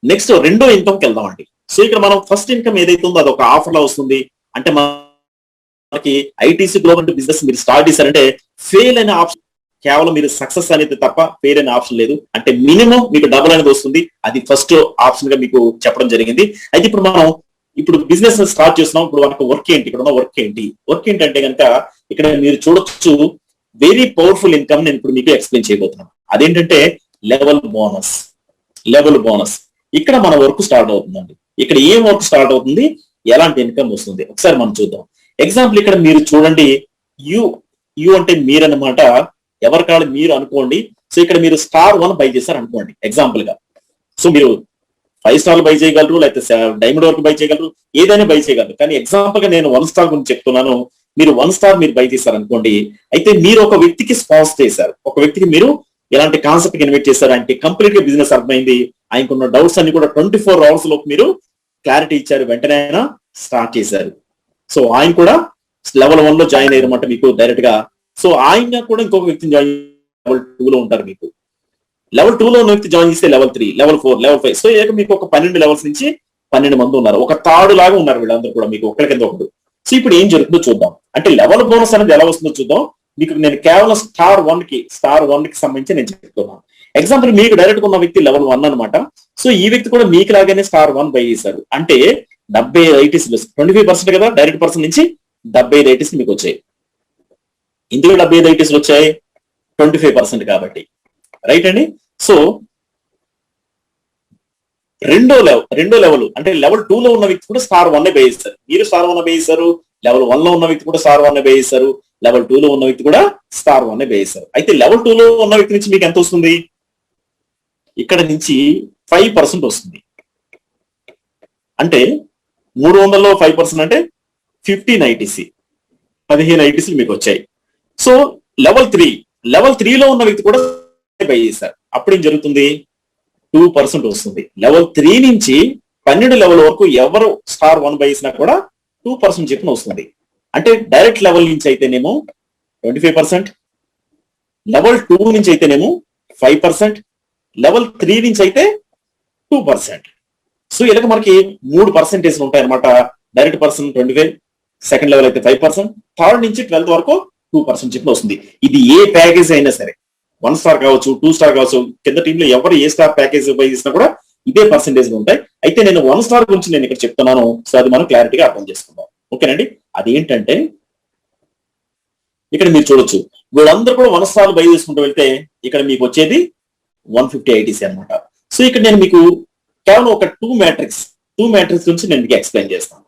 నెక్స్ట్ రెండో ఇన్కమ్కి వెళ్దాం అండి. సో ఇక్కడ మనం ఫస్ట్ ఇన్కమ్ ఏదైతే ఉందో అది ఒక ఆఫర్ లో వస్తుంది. అంటే మనకి ఐటీసీ గ్లోబల్ బిజినెస్ మీరు స్టార్ట్ చేశారంటే ఫెయిల్ అనే ఆప్షన్, కేవలం మీరు సక్సెస్ అనేది తప్ప ఫెయిల్ అనే ఆప్షన్ లేదు. అంటే మినిమం మీకు డబుల్ అనేది వస్తుంది. అది ఫస్ట్ ఆప్షన్ గా మీకు చెప్పడం జరిగింది. అయితే ఇప్పుడు మనం బిజినెస్ స్టార్ట్ చేస్తున్నాం. ఇప్పుడు మనకు వర్క్ ఏంటి, ఇక్కడ ఉన్న వర్క్ ఏంటంటే కనుక ఇక్కడ మీరు చూడొచ్చు వెరీ పవర్ఫుల్ ఇన్కమ్ నేను ఇప్పుడు మీకు ఎక్స్ప్లెయిన్ చేయబోతున్నాను. అదేంటంటే లెవెల్ బోనస్. ఇక్కడ మన వర్క్ స్టార్ట్ అవుతుందండి. ఇక్కడ ఏం వర్క్ స్టార్ట్ అవుతుంది, ఎలాంటి ఇన్కమ్ వస్తుంది ఒకసారి మనం చూద్దాం. ఎగ్జాంపుల్ ఇక్కడ మీరు చూడండి, యు అంటే మీరు అనమాట, ఎవరి కాదు మీరు అనుకోండి. సో ఇక్కడ మీరు స్టార్ 1 బై చేశారు అనుకోండి ఎగ్జాంపుల్ గా. సో మీరు 5 స్టార్లు బై చేయగలరు, లేకపోతే డైమండ్ వరకు బై చేయగలరు, ఏదైనా బై చేయగలరు. కానీ ఎగ్జాంపుల్ గా నేను 1 స్టార్ గురించి చెప్తున్నాను. మీరు 1 స్టార్ మీరు బై చేశారు అనుకోండి. అయితే మీరు ఒక వ్యక్తికి స్పాన్సర్ చేశారు, ఒక వ్యక్తికి మీరు ఎలాంటి కాన్సెప్ట్ ఇన్వైట్ చేశారు అంటే కంప్లీట్ గా బిజినెస్ అర్థమైంది. ఆయనకున్న డౌట్స్ అన్ని కూడా 24 అవర్స్ లోపు మీరు క్లారిటీ ఇచ్చారు, వెంటనే ఆయన స్టార్ట్ చేశారు. సో ఆయన కూడా లెవెల్ 1 లో జాయిన్ అయ్యారన్నమాట మీకు డైరెక్ట్ గా. సో ఆయన కూడా ఇంకొక వ్యక్తిని జాయిన్ లెవెల్ 2 లో ఉంటారు. మీకు లెవెల్ 2 లో ఉన్న వ్యక్తి జాయిన్ చేస్తే లెవెల్ 3, లెవెల్ 4, లెవెల్ 5. సో మీకు ఒక 12 లెవెల్స్ నుంచి 12 మంది ఉన్నారు. ఒక తాడు లాగా ఉన్నారు వీళ్ళందరూ కూడా, మీకు ఒకరి కింద ఒకరు. సో ఇప్పుడు ఏం జరుగుతుందో చూద్దాం. అంటే లెవెల్ బోనస్ అనేది ఎలా వస్తుందో చూద్దాం. మీకు నేను కేవలం స్టార్ 1 కి సంబంధించి నేను చెప్తున్నాను. ఎగ్జాంపుల్ మీకు డైరెక్ట్ ఉన్న వ్యక్తి లెవెల్ 1 అనమాట. సో ఈ వ్యక్తి కూడా మీకు లాగానే స్టార్ 1 బై చేశారు. అంటే 75 ఐటీసీ 25% కదా డైరెక్ట్ పర్సన్ నుంచి 75 ఐటీసీ మీకు వచ్చాయి. ఇందులో 75 ఐటీసీలు వచ్చాయి 25% కాబట్టి, రైట్ అండి. సో రెండో లెవెల్ అంటే లెవెల్ 2 లో ఉన్న వ్యక్తి కూడా స్టార్ 1 బై చేశారు. మీరు స్టార్ 1 బై చేశారు. లెవెల్ 1 లో ఉన్న వ్యక్తి కూడా స్టార్ 1 బై చేశారు. లెవెల్ 2 లో ఉన్న వ్యక్తి కూడా స్టార్ 1 బై చేశారు. అయితే లెవెల్ 2 లో ఉన్న వ్యక్తి నుంచి మీకు ఎంత వస్తుంది, ఇక్కడ నుంచి 5% వస్తుంది. అంటే 300లో 5% అంటే 15 ఐటీసీ, 15 ఐటీసీలు మీకు వచ్చాయి. సో లెవెల్ 3లో ఉన్న వ్యక్తి కూడా బై చేశారు. అప్పుడు ఏం జరుగుతుంది? 2% వస్తుంది. లెవెల్ 3 నుంచి 12 లెవెల్ వరకు ఎవరు స్టార్ 1 బై చేసినా కూడా 2% చెప్పిన వస్తుంది. అంటే డైరెక్ట్ లెవెల్ నుంచి అయితేనేమో 25%, లెవెల్ 2 నుంచి అయితేనేమో 5%, లెవెల్ 3 నుంచి అయితే 2%. సో ఇలాగ మనకి 3% ఉంటాయి అనమాట. డైరెక్ట్ పర్సన్ 25, సెకండ్ లెవెల్ అయితే 5%, థర్డ్ నుంచి 12 వరకు 2% చెప్పిన వస్తుంది. ఇది ఏ ప్యాకేజ్ అయినా సరే, 1 స్టార్ కావచ్చు, 2 స్టార్ కావచ్చు, కింద టీంలో ఎవరు ఏ స్టార్ ప్యాకేజ్ ఉపయోగించినా చేసినా కూడా ఇదే పర్సెంటేజ్ ఉంటాయి. అయితే నేను 1 స్టార్ గురించి నేను ఇక్కడ చెప్తున్నాను. సో అది మనం క్లారిటీగా అర్థం చేసుకుందాం. ఓకేనండి. అదేంటంటే ఇక్కడ మీరు చూడొచ్చు, వీళ్ళందరూ కూడా 1 స్టార్ బై చేసుకుంటూ వెళ్తే ఇక్కడ మీకు వచ్చేది 150 ఐటీసీ అనమాట. సో ఇక్కడ నేను మీకు కేవలం ఒక 2 మ్యాట్రిక్స్ గురించి నేను మీకు ఎక్స్ప్లెయిన్ చేస్తాను.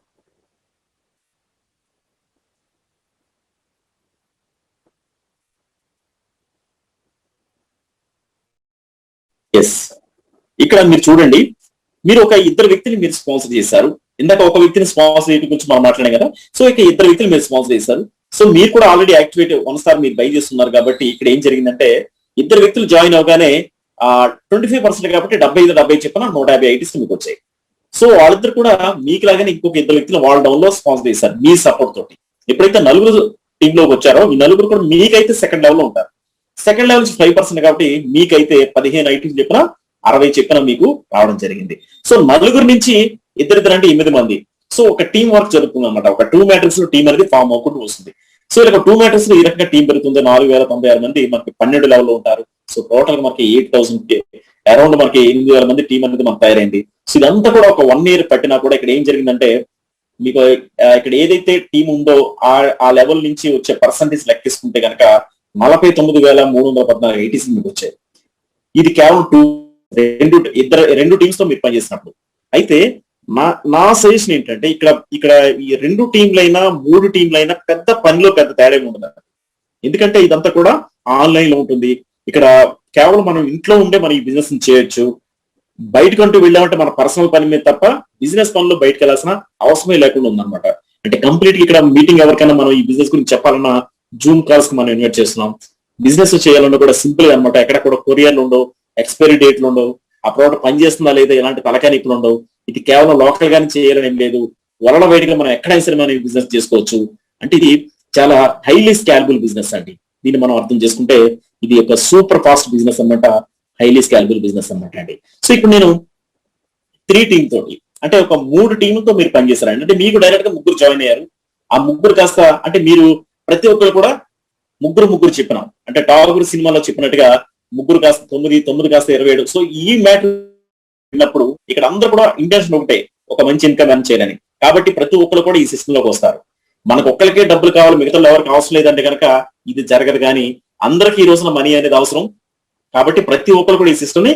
ఎస్, ఇక్కడ మీరు చూడండి, మీరు ఒక ఇద్దరు వ్యక్తిని మీరు స్పాన్సర్ చేశారు. ఇందాక ఒక వ్యక్తిని స్పాన్సర్ చేయడం గురించి మనం మాట్లాడాం కదా. సో ఇక ఇద్దరు వ్యక్తులు మీరు స్పాన్సర్ చేశారు. సో మీరు కూడా ఆల్రెడీ యాక్టివేట్ 1 స్టార్ మీరు బై చేస్తున్నారు కాబట్టి ఇక్కడ ఏం జరిగిందంటే ఇద్దరు వ్యక్తులు జాయిన్ అవగానే 25% కాబట్టి 75 చెప్పిన 150 ఐటీస్ మీకు వచ్చాయి. సో వాళ్ళిద్దరు కూడా మీకు లాగానే ఇంకొక ఇద్దరు వ్యక్తులు వాళ్ళ డౌన్ లో స్పాన్సర్ చేశారు మీ సపోర్ట్ తోటి. ఎప్పుడైతే నలుగురు టీమ్ లోకి వచ్చారో ఈ నలుగురు కూడా మీకైతే సెకండ్ లెవెల్ లో ఉంటారు. సెకండ్ లెవెల్ నుంచి 5% కాబట్టి మీకైతే 15 ఐటీస్ చెప్పిన 60 చెప్పిన మీకు రావడం జరిగింది. సో నలుగురు నుంచి ఇద్దరిద్దరు అంటే 8 మంది. సో ఒక టీం వర్క్ జరుగుతుంది అనమాట. ఒక 2 మ్యాట్రిక్స్ లో టీం అనేది ఫామ్ అవ్వకుండా వస్తుంది. సో ఇలా 2 మ్యాట్రిక్స్ లో ఈ రకంగా టీం పెరుగుతుంది. 4096 మంది మనకి 12 లెవెల్ లో ఉంటారు. సో టోటల్ గా మనకి 8000 అరౌండ్ మనకి 8000 మంది టీం అనేది మనకు తయారైంది. సో ఇదంతా కూడా ఒక 1 ఇయర్ పట్టినా కూడా ఇక్కడ ఏం జరిగిందంటే మీకు ఇక్కడ ఏదైతే టీం ఉందో ఆ లెవెల్ నుంచి వచ్చే పర్సంటేజ్ లెక్కేసుకుంటే కనుక 49,314 ఐటీసీ మీకు వచ్చాయి. ఇది కేవలం రెండు టీమ్స్ తో మీరు పనిచేసినప్పుడు. అయితే నా సజెషన్ ఏంటంటే ఇక్కడ ఈ 2 టీంలైనా 3 టీంలైనా పెద్ద పనిలో పెద్ద తేడా ఉండదు. ఎందుకంటే ఇదంతా కూడా ఆన్లైన్ లో ఉంటుంది. ఇక్కడ కేవలం మనం ఇంట్లో ఉండే మనం ఈ బిజినెస్ చేయొచ్చు. బయటకంటూ వెళ్ళామంటే మన పర్సనల్ పని మీద తప్ప బిజినెస్ పనిలో బయటకు వెళ్ళాల్సిన అవసరమే లేకుండా ఉందన్నమాట. అంటే కంప్లీట్ గా ఇక్కడ మీటింగ్ ఎవరికైనా మనం ఈ బిజినెస్ గురించి చెప్పాలన్నా జూమ్ కాల్స్ కి మనం ఇన్వైట్ చేస్తున్నాం. బిజినెస్ చేయాలన్నా కూడా సింపుల్ గా అనమాట. ఎక్కడ కూడా కొరియర్లు ఉండవు, ఎక్స్పైరీ డేట్లు ఉండవు, ఆ ప్రోడక్ట్ పనిచేస్తుందా లేదా ఇలాంటి తలకానిప్పులు ఉండవు. ఇది కేవలం లోకల్ గానే చేయాలని ఏం లేదు. వరల్డ్ వైడ్ గా మనం ఎక్కడైనా సరే మనం బిజినెస్ చేసుకోవచ్చు. అంటే ఇది చాలా హైలీ స్కాలబుల్ బిజినెస్ అండి. దీన్ని మనం అర్థం చేసుకుంటే ఇది ఒక సూపర్ ఫాస్ట్ బిజినెస్ అన్నమాట, హైలీ స్కాలబుల్ బిజినెస్ అన్నమాట అండి. సో ఇప్పుడు నేను 3 టీమ్ తోటి అంటే ఒక 3 టీంలతో మీరు పనిచేస్తారండి. అంటే మీకు డైరెక్ట్ గా 3 జాయిన్ అయ్యారు. ఆ 3 కాస్త అంటే మీరు ప్రతి ఒక్కరు కూడా ముగ్గురు చెప్పినాం. అంటే టాగూర్ సినిమాలో చెప్పినట్టుగా 3 కాస్త 9 కాస్త 27. సో ఈ మ్యాటర్ విన్నప్పుడు ఇక్కడ అందరూ కూడా ఇంటెన్షన్ ఒకటే, ఒక మంచి ఇన్కమ్ ఎర్న్ చేయాలని. కాబట్టి ప్రతి ఒక్కరు కూడా ఈ సిస్టమ్ లోకి వస్తారు. మనకు ఒక్కరికే డబ్బులు కావాలి, మిగతా ఎవరికి అవసరం లేదంటే కనుక ఇది జరగదు. కానీ అందరికీ ఈ రోజున మనీ అనేది అవసరం. కాబట్టి ప్రతి ఒక్కరు కూడా ఈ సిస్టమ్ ని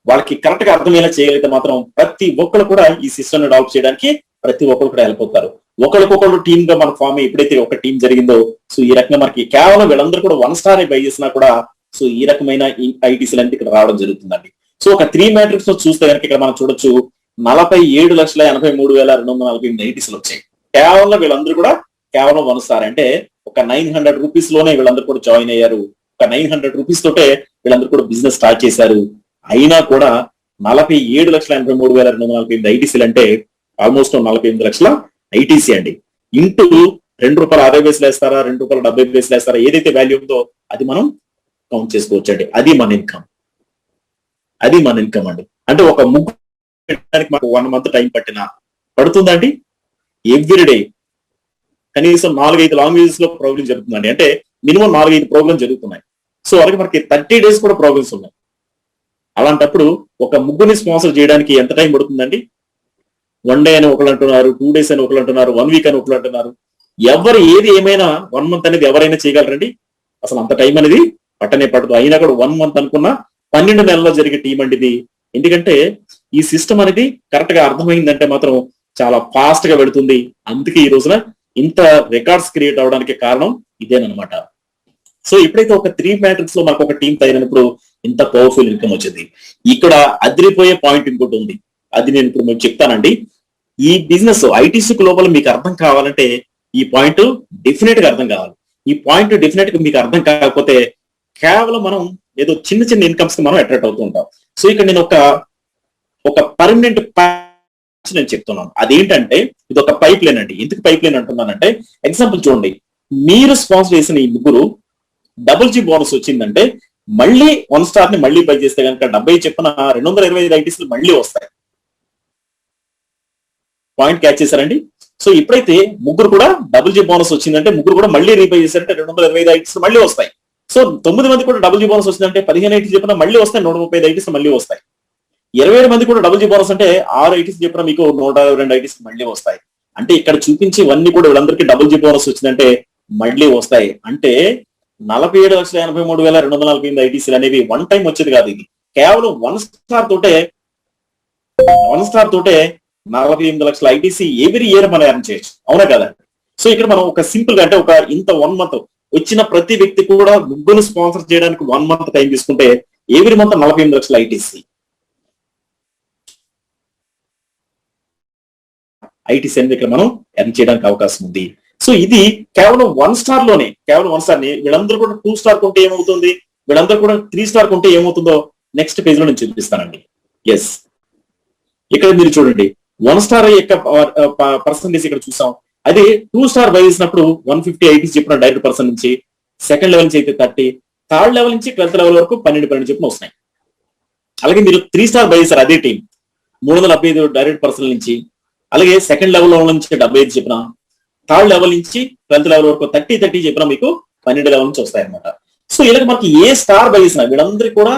వాళ్ళకి కరెక్ట్ గా అర్థమయ్యేలా చేయగలిగితే మాత్రం ప్రతి ఒక్కరు కూడా ఈ సిస్టమ్ ని డెవలప్ చేయడానికి ప్రతి ఒక్కరు కూడా హెల్ప్ అవుతారు. ఒకరికొకరు టీమ్ గా మన ఫామ్ ఎప్పుడైతే ఒక టీం జరిగిందో సో ఈ రకంగా మనకి కేవలం వీళ్ళందరూ కూడా 1 స్టార్ బై చేసినా కూడా సో ఈ రకమైన ఐటీసీలు అనేది ఇక్కడ రావడం జరుగుతుందండి. సో ఒక 3 మ్యాట్రిక్స్ లో చూస్తే కనుక ఇక్కడ మనం చూడొచ్చు 47,83,248 ఐటీసీలు వచ్చాయి. కేవలం వీళ్ళందరూ కూడా కేవలం 1 స్టార్ అంటే ఒక 900 రూపీస్ లోనే వీళ్ళందరూ కూడా జాయిన్ అయ్యారు. ఒక 900 రూపీస్ తోటే వీళ్ళందరూ కూడా బిజినెస్ స్టార్ట్ చేశారు. అయినా కూడా 47,83,248 ఐటీసీలు అంటే ఆల్మోస్ట్ 48 లక్షల ఐటీసీ అండి. ఇంటూ ₹2.60 వేస్తారా, ₹2.70 వేస్తారా, ఏదైతే వాల్యూ ఉందో అది మనం కౌంట్ చేసుకోవచ్చు అండి. అది మన ఇన్కమ్ అండి. అంటే ఒక ముగ్గురు మాకు 1 మంత్ టైం పడుతుందండి. ఎవ్రీడే కనీసం 4-5 లాంగ్వేజెస్ లో ప్రోగ్రామ్ జరుగుతుందండి. అంటే మినిమం 4-5 ప్రోగ్రామ్ జరుగుతున్నాయి. సో అలాగే మనకి 30 days కూడా ప్రోగ్రామ్స్ ఉన్నాయి. అలాంటప్పుడు ఒక ముగ్గురిని స్పాన్సర్ చేయడానికి ఎంత టైం పడుతుందండి? 1 day అని ఒకళ్ళు అంటున్నారు, 2 days అని ఒకళ్ళు అంటున్నారు, 1 week అని ఒకళ్ళు అంటున్నారు. ఎవరు ఏది ఏమైనా 1 month అనేది ఎవరైనా చేయగలరండి? అసలు అంత టైం అనేది పట్టనే పడదు. అయినా కూడా 1 month అనుకున్నా 12 నెలల్లో జరిగే టీం అండి ఇది. ఎందుకంటే ఈ సిస్టమ్ అనేది కరెక్ట్ గా అర్థమైందంటే మాత్రం చాలా ఫాస్ట్ గా వెళుతుంది. అందుకే ఈ రోజున ఇంత రికార్డ్స్ క్రియేట్ అవడానికి కారణం ఇదేనమాట. సో ఎప్పుడైతే ఒక 3 మ్యాట్రిక్స్ లో మనకు ఒక టీం తయారైనప్పుడు ఇంత పవర్ఫుల్ ఇన్కమ్ వచ్చింది. ఇక్కడ అదిరిపోయే పాయింట్ ఇంకోటి ఉంది, అది నేను ఇప్పుడు మీకు చెప్తానండి. ఈ బిజినెస్ ఐటీసీ లోపల మీకు అర్థం కావాలంటే ఈ పాయింట్ డెఫినెట్ గా అర్థం కావాలి. ఈ పాయింట్ డెఫినెట్ గా మీకు అర్థం కాకపోతే కేవలం మనం ఏదో చిన్న చిన్న ఇన్కమ్స్ కి మనం అట్రాక్ట్ అవుతూ ఉంటాం. సో ఇక్కడ నేను ఒక పర్మనెంట్ నేను చెప్తున్నాను. అదేంటంటే ఇది ఒక పైప్ లైన్ అండి. ఎందుకు పైప్ లైన్ అంటున్నానంటే ఎగ్జాంపుల్ చూడండి, మీరు స్పాన్సర్ చేసిన ఈ ముగ్గురు డబుల్ జీ బోనస్ వచ్చిందంటే మళ్ళీ 1 స్టార్ ని మళ్ళీ పై చేస్తే కనుక 70 చెప్పిన 225 ఐటీసీలు మళ్ళీ వస్తాయి. పాయింట్ క్యాచ్ చేశారండి. సో ఇప్పుడైతే ముగ్గురు కూడా డబుల్ జీ బోనస్ వచ్చిందంటే ముగ్గురు కూడా మళ్ళీ రీపై చేశారంటే 225 ఐటీసీలు మళ్ళీ వస్తాయి. సో 9 మంది కూడా డబుల్ జీ బోనస్ వచ్చిందంటే 15 ఐటీసీ చెప్పిన మళ్ళీ వస్తాయి, 135 ఐటీసీ మళ్ళీ వస్తాయి. 27 మంది కూడా డబుల్ జీ బోనస్ అంటే 6 ఐటీసీ చెప్పిన మీకు 122 ఐటీసీ మళ్ళీ వస్తాయి. అంటే ఇక్కడ చూపించేవన్నీ కూడా వీళ్ళందరికీ డబుల్ జీ బోనస్ వచ్చిందంటే మళ్ళీ వస్తాయి. అంటే 47,83,248 ఐటీసీలు అనేవి వన్ టైం వచ్చేది కాదు. ఇది కేవలం 1 స్టార్ తోటే 48 లక్షల ఐటీసీ ఎవ్రీ ఇయర్ మనం ఎర్న్ చేయొచ్చు. అవునా కదా? సో ఇక్కడ మనం ఒక సింపుల్ గా అంటే ఒక ఇంత 1 మంత్ వచ్చిన ప్రతి వ్యక్తి కూడా ముగ్గురు స్పాన్సర్ చేయడానికి 1 మంత్ టైం తీసుకుంటే ఎవ్రీ మంత్ 48 లక్షల ఐటీసీ అనేది ఇక్కడ మనం ఎర్న్ చేయడానికి అవకాశం ఉంది. సో ఇది కేవలం 1 స్టార్ లోనే, కేవలం 1 స్టార్ ని వీళ్ళందరూ కూడా 2 స్టార్ కొంటే ఏమవుతుంది, వీళ్ళందరూ కూడా 3 స్టార్ కొంటే ఏమవుతుందో నెక్స్ట్ పేజ్ లో నేను చూపిస్తానండి. ఎస్, ఇక్కడ మీరు చూడండి 1 స్టార్ యొక్క పర్సంటేజ్ ఇక్కడ చూసాం. అదే 2 స్టార్ బై చేసినప్పుడు 150 ఐటీసీ చెప్పిన డైరెక్ట్ పర్సన్ నుంచి, సెకండ్ లెవెల్ నుంచి అయితే 30, థర్డ్ లెవెల్ నుంచి 12th లెవెల్ వరకు 12 చెప్పిన వస్తున్నాయి. అలాగే మీరు 3 స్టార్ బై చేశారు అదే టీం 375 డైరెక్ట్ పర్సన్ నుంచి, అలాగే సెకండ్ లెవెల్ నుంచి 75 చెప్పిన, థర్డ్ లెవెల్ నుంచి 12th లెవెల్ వరకు 30 చెప్పిన మీకు 12 లెవెల్ నుంచి వస్తాయి అనమాట. సో ఇలాగ మనకి ఏ స్టార్ బై చేసినా వీళ్ళందరికీ కూడా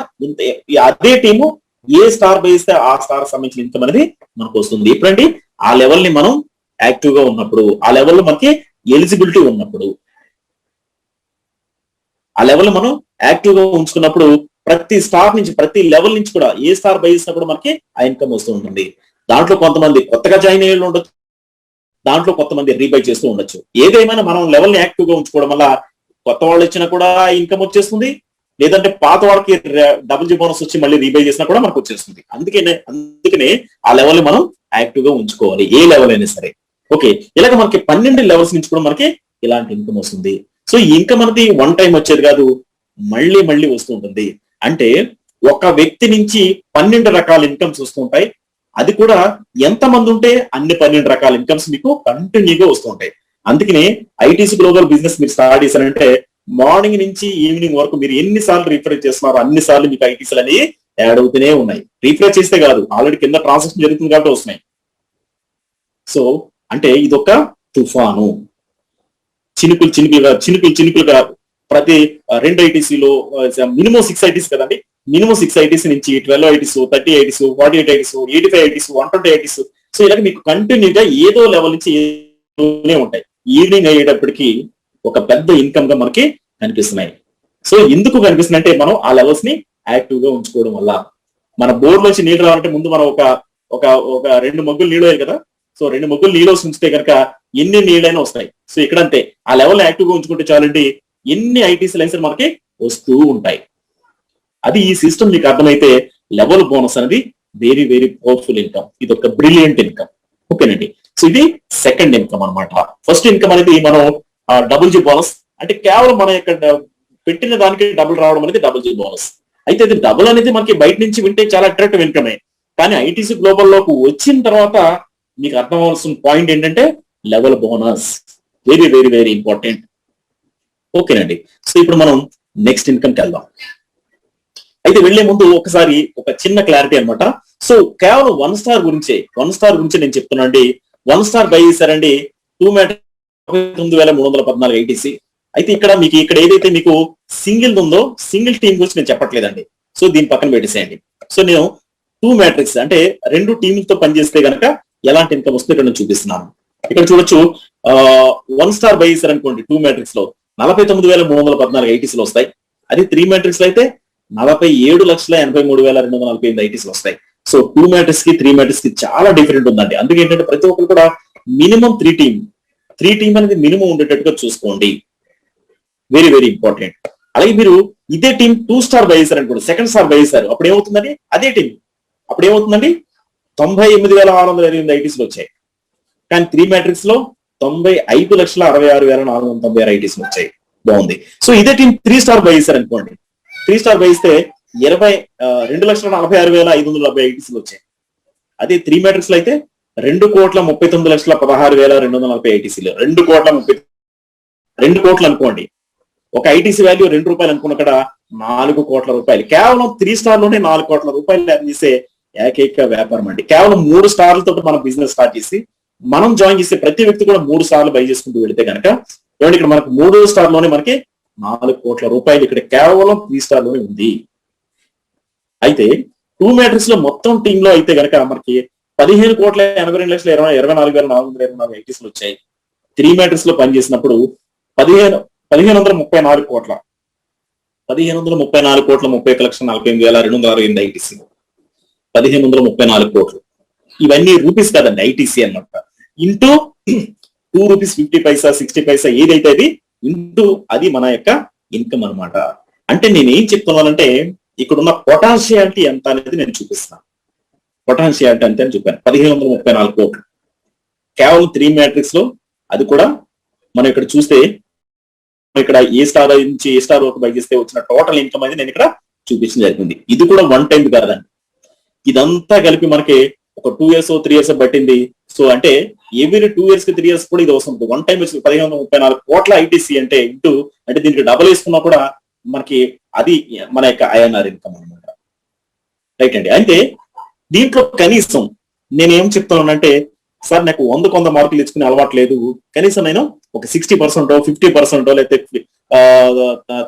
అదే టీము ఏ స్టార్ బై చేస్తే ఆ స్టార్ సంబంధించిన ఇన్కమ్ అనేది మనకు వస్తుంది. ఇప్పుడండి ఆ లెవెల్ ని మనం యాక్టివ్ గా ఉన్నప్పుడు, ఆ లెవెల్లో మనకి ఎలిజిబిలిటీ ఉన్నప్పుడు, ఆ లెవెల్ మనం యాక్టివ్ గా ఉంచుకున్నప్పుడు ప్రతి స్టార్ నుంచి ప్రతి లెవెల్ నుంచి కూడా ఏ స్టార్ బై చేసినా కూడా మనకి ఆ ఇన్కమ్ వస్తూ ఉంటుంది. దాంట్లో కొంతమంది కొత్తగా జాయిన్ అయ్యే ఉండొచ్చు, దాంట్లో కొంతమంది రీబై చేస్తూ ఉండొచ్చు. ఏదేమైనా మనం లెవెల్ ని యాక్టివ్ గా ఉంచుకోవడం వల్ల కొత్త వాళ్ళు వచ్చినా కూడా ఇన్కమ్ వచ్చేస్తుంది, లేదంటే పాత వాళ్ళకి డబుల్ జీ బోనస్ వచ్చి మళ్ళీ రీబై చేసినా కూడా మనకు వచ్చేస్తుంది. అందుకనే ఆ లెవెల్ ని మనం యాక్టివ్ గా ఉంచుకోవాలి, ఏ లెవెల్ అయినా సరే. ఓకే, ఇలాగ మనకి 12 లెవెల్స్ నుంచి కూడా మనకి ఇలాంటి ఇన్కమ్ వస్తుంది. సో ఈ ఇన్కమ్ అనేది వన్ టైం వచ్చేది కాదు, మళ్ళీ మళ్ళీ వస్తూ ఉంటుంది. అంటే ఒక వ్యక్తి నుంచి 12 రకాల ఇన్కమ్స్ వస్తుంటాయి. అది కూడా ఎంత మంది ఉంటే అన్ని 12 రకాల ఇన్కమ్స్ మీకు కంటిన్యూగా వస్తూ ఉంటాయి. అందుకనే ఐటీసీ గ్లోబల్ బిజినెస్ మీరు స్టార్ట్ చేశారంటే మార్నింగ్ నుంచి ఈవినింగ్ వరకు మీరు ఎన్నిసార్లు రిఫ్రెష్ చేస్తున్నారో అన్ని సార్లు మీకు ఐటీసీలు అనేవి యాడ్ అవుతూనే ఉన్నాయి. రిఫ్రెష్ చేస్తే కాదు, ఆల్రెడీ కింద ట్రాన్సాక్షన్ జరుగుతుంది కాబట్టి వస్తున్నాయి. సో అంటే ఇదొక తుఫాను, చినుకులుగా ప్రతి 2 ఐటీసీలో మినిమం 6 ఐటీసీ కదండి, మినిమం 6 ఐటీసీ నుంచి 12 ITC, 30 ITC, 48 ITC, 85 ITC, 120 ITC. So ఇలాగ మీకు కంటిన్యూగా ఏదో లెవెల్ నుంచి ఉంటాయి. ఈవినింగ్ అయ్యేటప్పటికి ఒక పెద్ద ఇన్కమ్ గా మనకి కనిపిస్తున్నాయి. సో ఎందుకు కనిపిస్తున్నాయి అంటే మనం ఆ లెవెల్స్ ని యాక్టివ్ గా ఉంచుకోవడం వల్ల. మన బోర్డు నుంచి నీళ్ళు రావాలంటే ముందు మనం ఒక 2 మగ్గులు నీళ్ళు అయ్యాయి కదా. సో 2 మగ్గులు నీళ్ళు ఉంచితే కనుక ఎన్ని నీళ్ళైనా వస్తాయి. సో ఇక్కడ అంతే, ఆ లెవెల్ యాక్టివ్ గా ఉంచుకుంటే చాలండి, ఎన్ని ఐటీసీ లైన్స్ మనకి వస్తూ ఉంటాయి. అది ఈ సిస్టమ్ మీకు అర్థమైతే లెవెల్ బోనస్ అనేది వెరీ వెరీ పవర్ఫుల్ ఇన్కమ్. ఇది ఒక బ్రిలియంట్ ఇన్కమ్. ఓకేనండి. సో ఇది సెకండ్ ఇన్కమ్ అనమాట. ఫస్ట్ ఇన్కమ్ అనేది మనం డబుల్ జీ బోనస్ అంటే కేవలం మన యొక్క పెట్టిన దానికి డబుల్ రావడం అనేది డబుల్ జీ బోనస్. అయితే ఇది డబుల్ అనేది మనకి బయట నుంచి వింటే చాలా అట్రాక్టివ్ ఇన్కమే, కానీ ఐటీసీ గ్లోబల్ లోకి వచ్చిన తర్వాత మీకు అర్థం అవ్వాల్సిన పాయింట్ ఏంటంటే level bonus very very very important. ఓకేనండి. సో ఇప్పుడు మనం నెక్స్ట్ ఇన్కమ్కి వెళ్దాం. అయితే వెళ్లే ముందు ఒకసారి ఒక చిన్న క్లారిటీ అనమాట. సో కేవలం 1 స్టార్ గురించే నేను చెప్తున్నా అండి. 1 స్టార్ బై చేశారండి 2 మ్యాట్రిక్స్ 9,314 ఐటీసీ. అయితే ఇక్కడ ఏదైతే మీకు సింగిల్ ఉందో సింగిల్ టీం గురించి నేను చెప్పట్లేదండి. సో దీని పక్కన పెట్టేసేయండి. సో నేను 2 మ్యాట్రిక్స్ అంటే 2 టీంలతో పనిచేస్తే గనక ఎలాంటి ఇన్కమ్ వస్తుందో ఇక్కడ నేను చూపిస్తున్నాను. ఇక్కడ చూడొచ్చు 1 స్టార్ బై చేశారనుకోండి 2 మ్యాట్రిక్స్ లో 49,314 ఐటీసీలు వస్తాయి. అది 3 మ్యాట్రిక్స్ లో అయితే 47,83,248 ఐటీసీలు వస్తాయి. సో 2 మ్యాట్రిక్స్ కి 3 మ్యాట్రిక్స్ కి చాలా డిఫరెంట్ ఉందండి. అందుకే ఏంటంటే ప్రతి ఒక్కరు కూడా మినిమం 3 టీం అనేది మినిమం ఉండేటట్టుగా చూసుకోండి. Very very important. అలాగే మీరు ఇదే టీం 2 స్టార్ బై చేశారు అనుకోండి, సెకండ్ స్టార్ బై చేశారు, అప్పుడు ఏమవుతుందండి, అదే టీం అప్పుడు ఏమవుతుందండి 98,628 ఐటీసీలు వచ్చాయి. కానీ 3 మ్యాట్రిక్స్ లో 95,66,496 ఐటీస్ వచ్చాయి. బాగుంది. సో ఇదే టీం 3 స్టార్ బై చేశారు అనుకోండి. 3 స్టార్ బై ఇస్తే 2,46,570 ఐటీస్ వచ్చాయి. అదే 3 మ్యాట్రిక్స్ లో అయితే 2,39,16,240 ఐటీసీలు. 2 కోట్లు అనుకోండి. ఒక ఐటీసీ వాల్యూ ₹2 అనుకున్న అక్కడ 4 కోట్ల రూపాయలు. కేవలం 3 స్టార్ లోనే 4 కోట్ల రూపాయలు చేసే ఏకైక వ్యాపారం అండి. కేవలం 3 స్టార్లతో మనం బిజినెస్ స్టార్ట్ చేసి మనం జాయిన్ చేసే ప్రతి వ్యక్తి కూడా 3 స్టార్లు బై చేసుకుంటూ వెళితే కనుక ఏమంటే ఇక్కడ మనకు 3 స్టార్ లోనే మనకి 4 కోట్ల రూపాయలు ఇక్కడ కేవలం 3 స్టార్ లోనే ఉంది. అయితే 2 మ్యాట్రిక్స్ లో మొత్తం టీమ్ లో అయితే కనుక మనకి 15,82,24,424 ఐటీసీలు వచ్చాయి. 3 మ్యాట్రిక్స్ లో పనిచేసినప్పుడు 1,534 కోట్ల 30,41,48,268 ఐటీసీ. 1,534 కోట్లు. ఇవన్నీ రూపీస్ కాదండి, ఐటీసీ అన్నమాట. ఇంటూ ₹2.50 60 ఏదైతే అది ఇంటూ అది మన యొక్క ఇన్కమ్ అనమాట. అంటే నేను ఏం చెప్తున్నానంటే ఇక్కడ ఉన్న పొటాన్షియాలిటీ ఎంత అనేది నేను చూపిస్తాను. పొటాన్షియాలిటీ అంతే అని చెప్పాను. 1,534 కోట్లు కేవలం 3 మ్యాట్రిక్స్ లో. అది కూడా మనం ఇక్కడ చూస్తే ఇక్కడ ఏ స్టార్ నుంచి ఏ స్టార్ వరకు బై చేస్తే వచ్చిన టోటల్ ఇన్కమ్ అనేది నేను ఇక్కడ చూపించడం జరిగింది. ఇది కూడా వన్ టైం కాదండి. ఇదంతా కలిపి మనకి ఒక 2 years 3 years పట్టింది. సో అంటే ఎవ్రీ 2 years 3 years కూడా ఇది అవసరం. వన్ టైం వచ్చి 1,534 కోట్ల ఐటీసీ అంటే ఇంటూ అంటే దీనికి డబల్ వేసుకున్నా కూడా మనకి అది మన యొక్క ఐఎన్ఆర్ ఇన్కమ్ అనమాట. రైట్ అండి. అయితే దీంట్లో కనీసం నేను ఏం చెప్తానంటే సార్ నాకు 100 మార్కులు ఇచ్చుకునే అలవాటు లేదు, కనీసం నేను ఒక 60% 50% లేకపోతే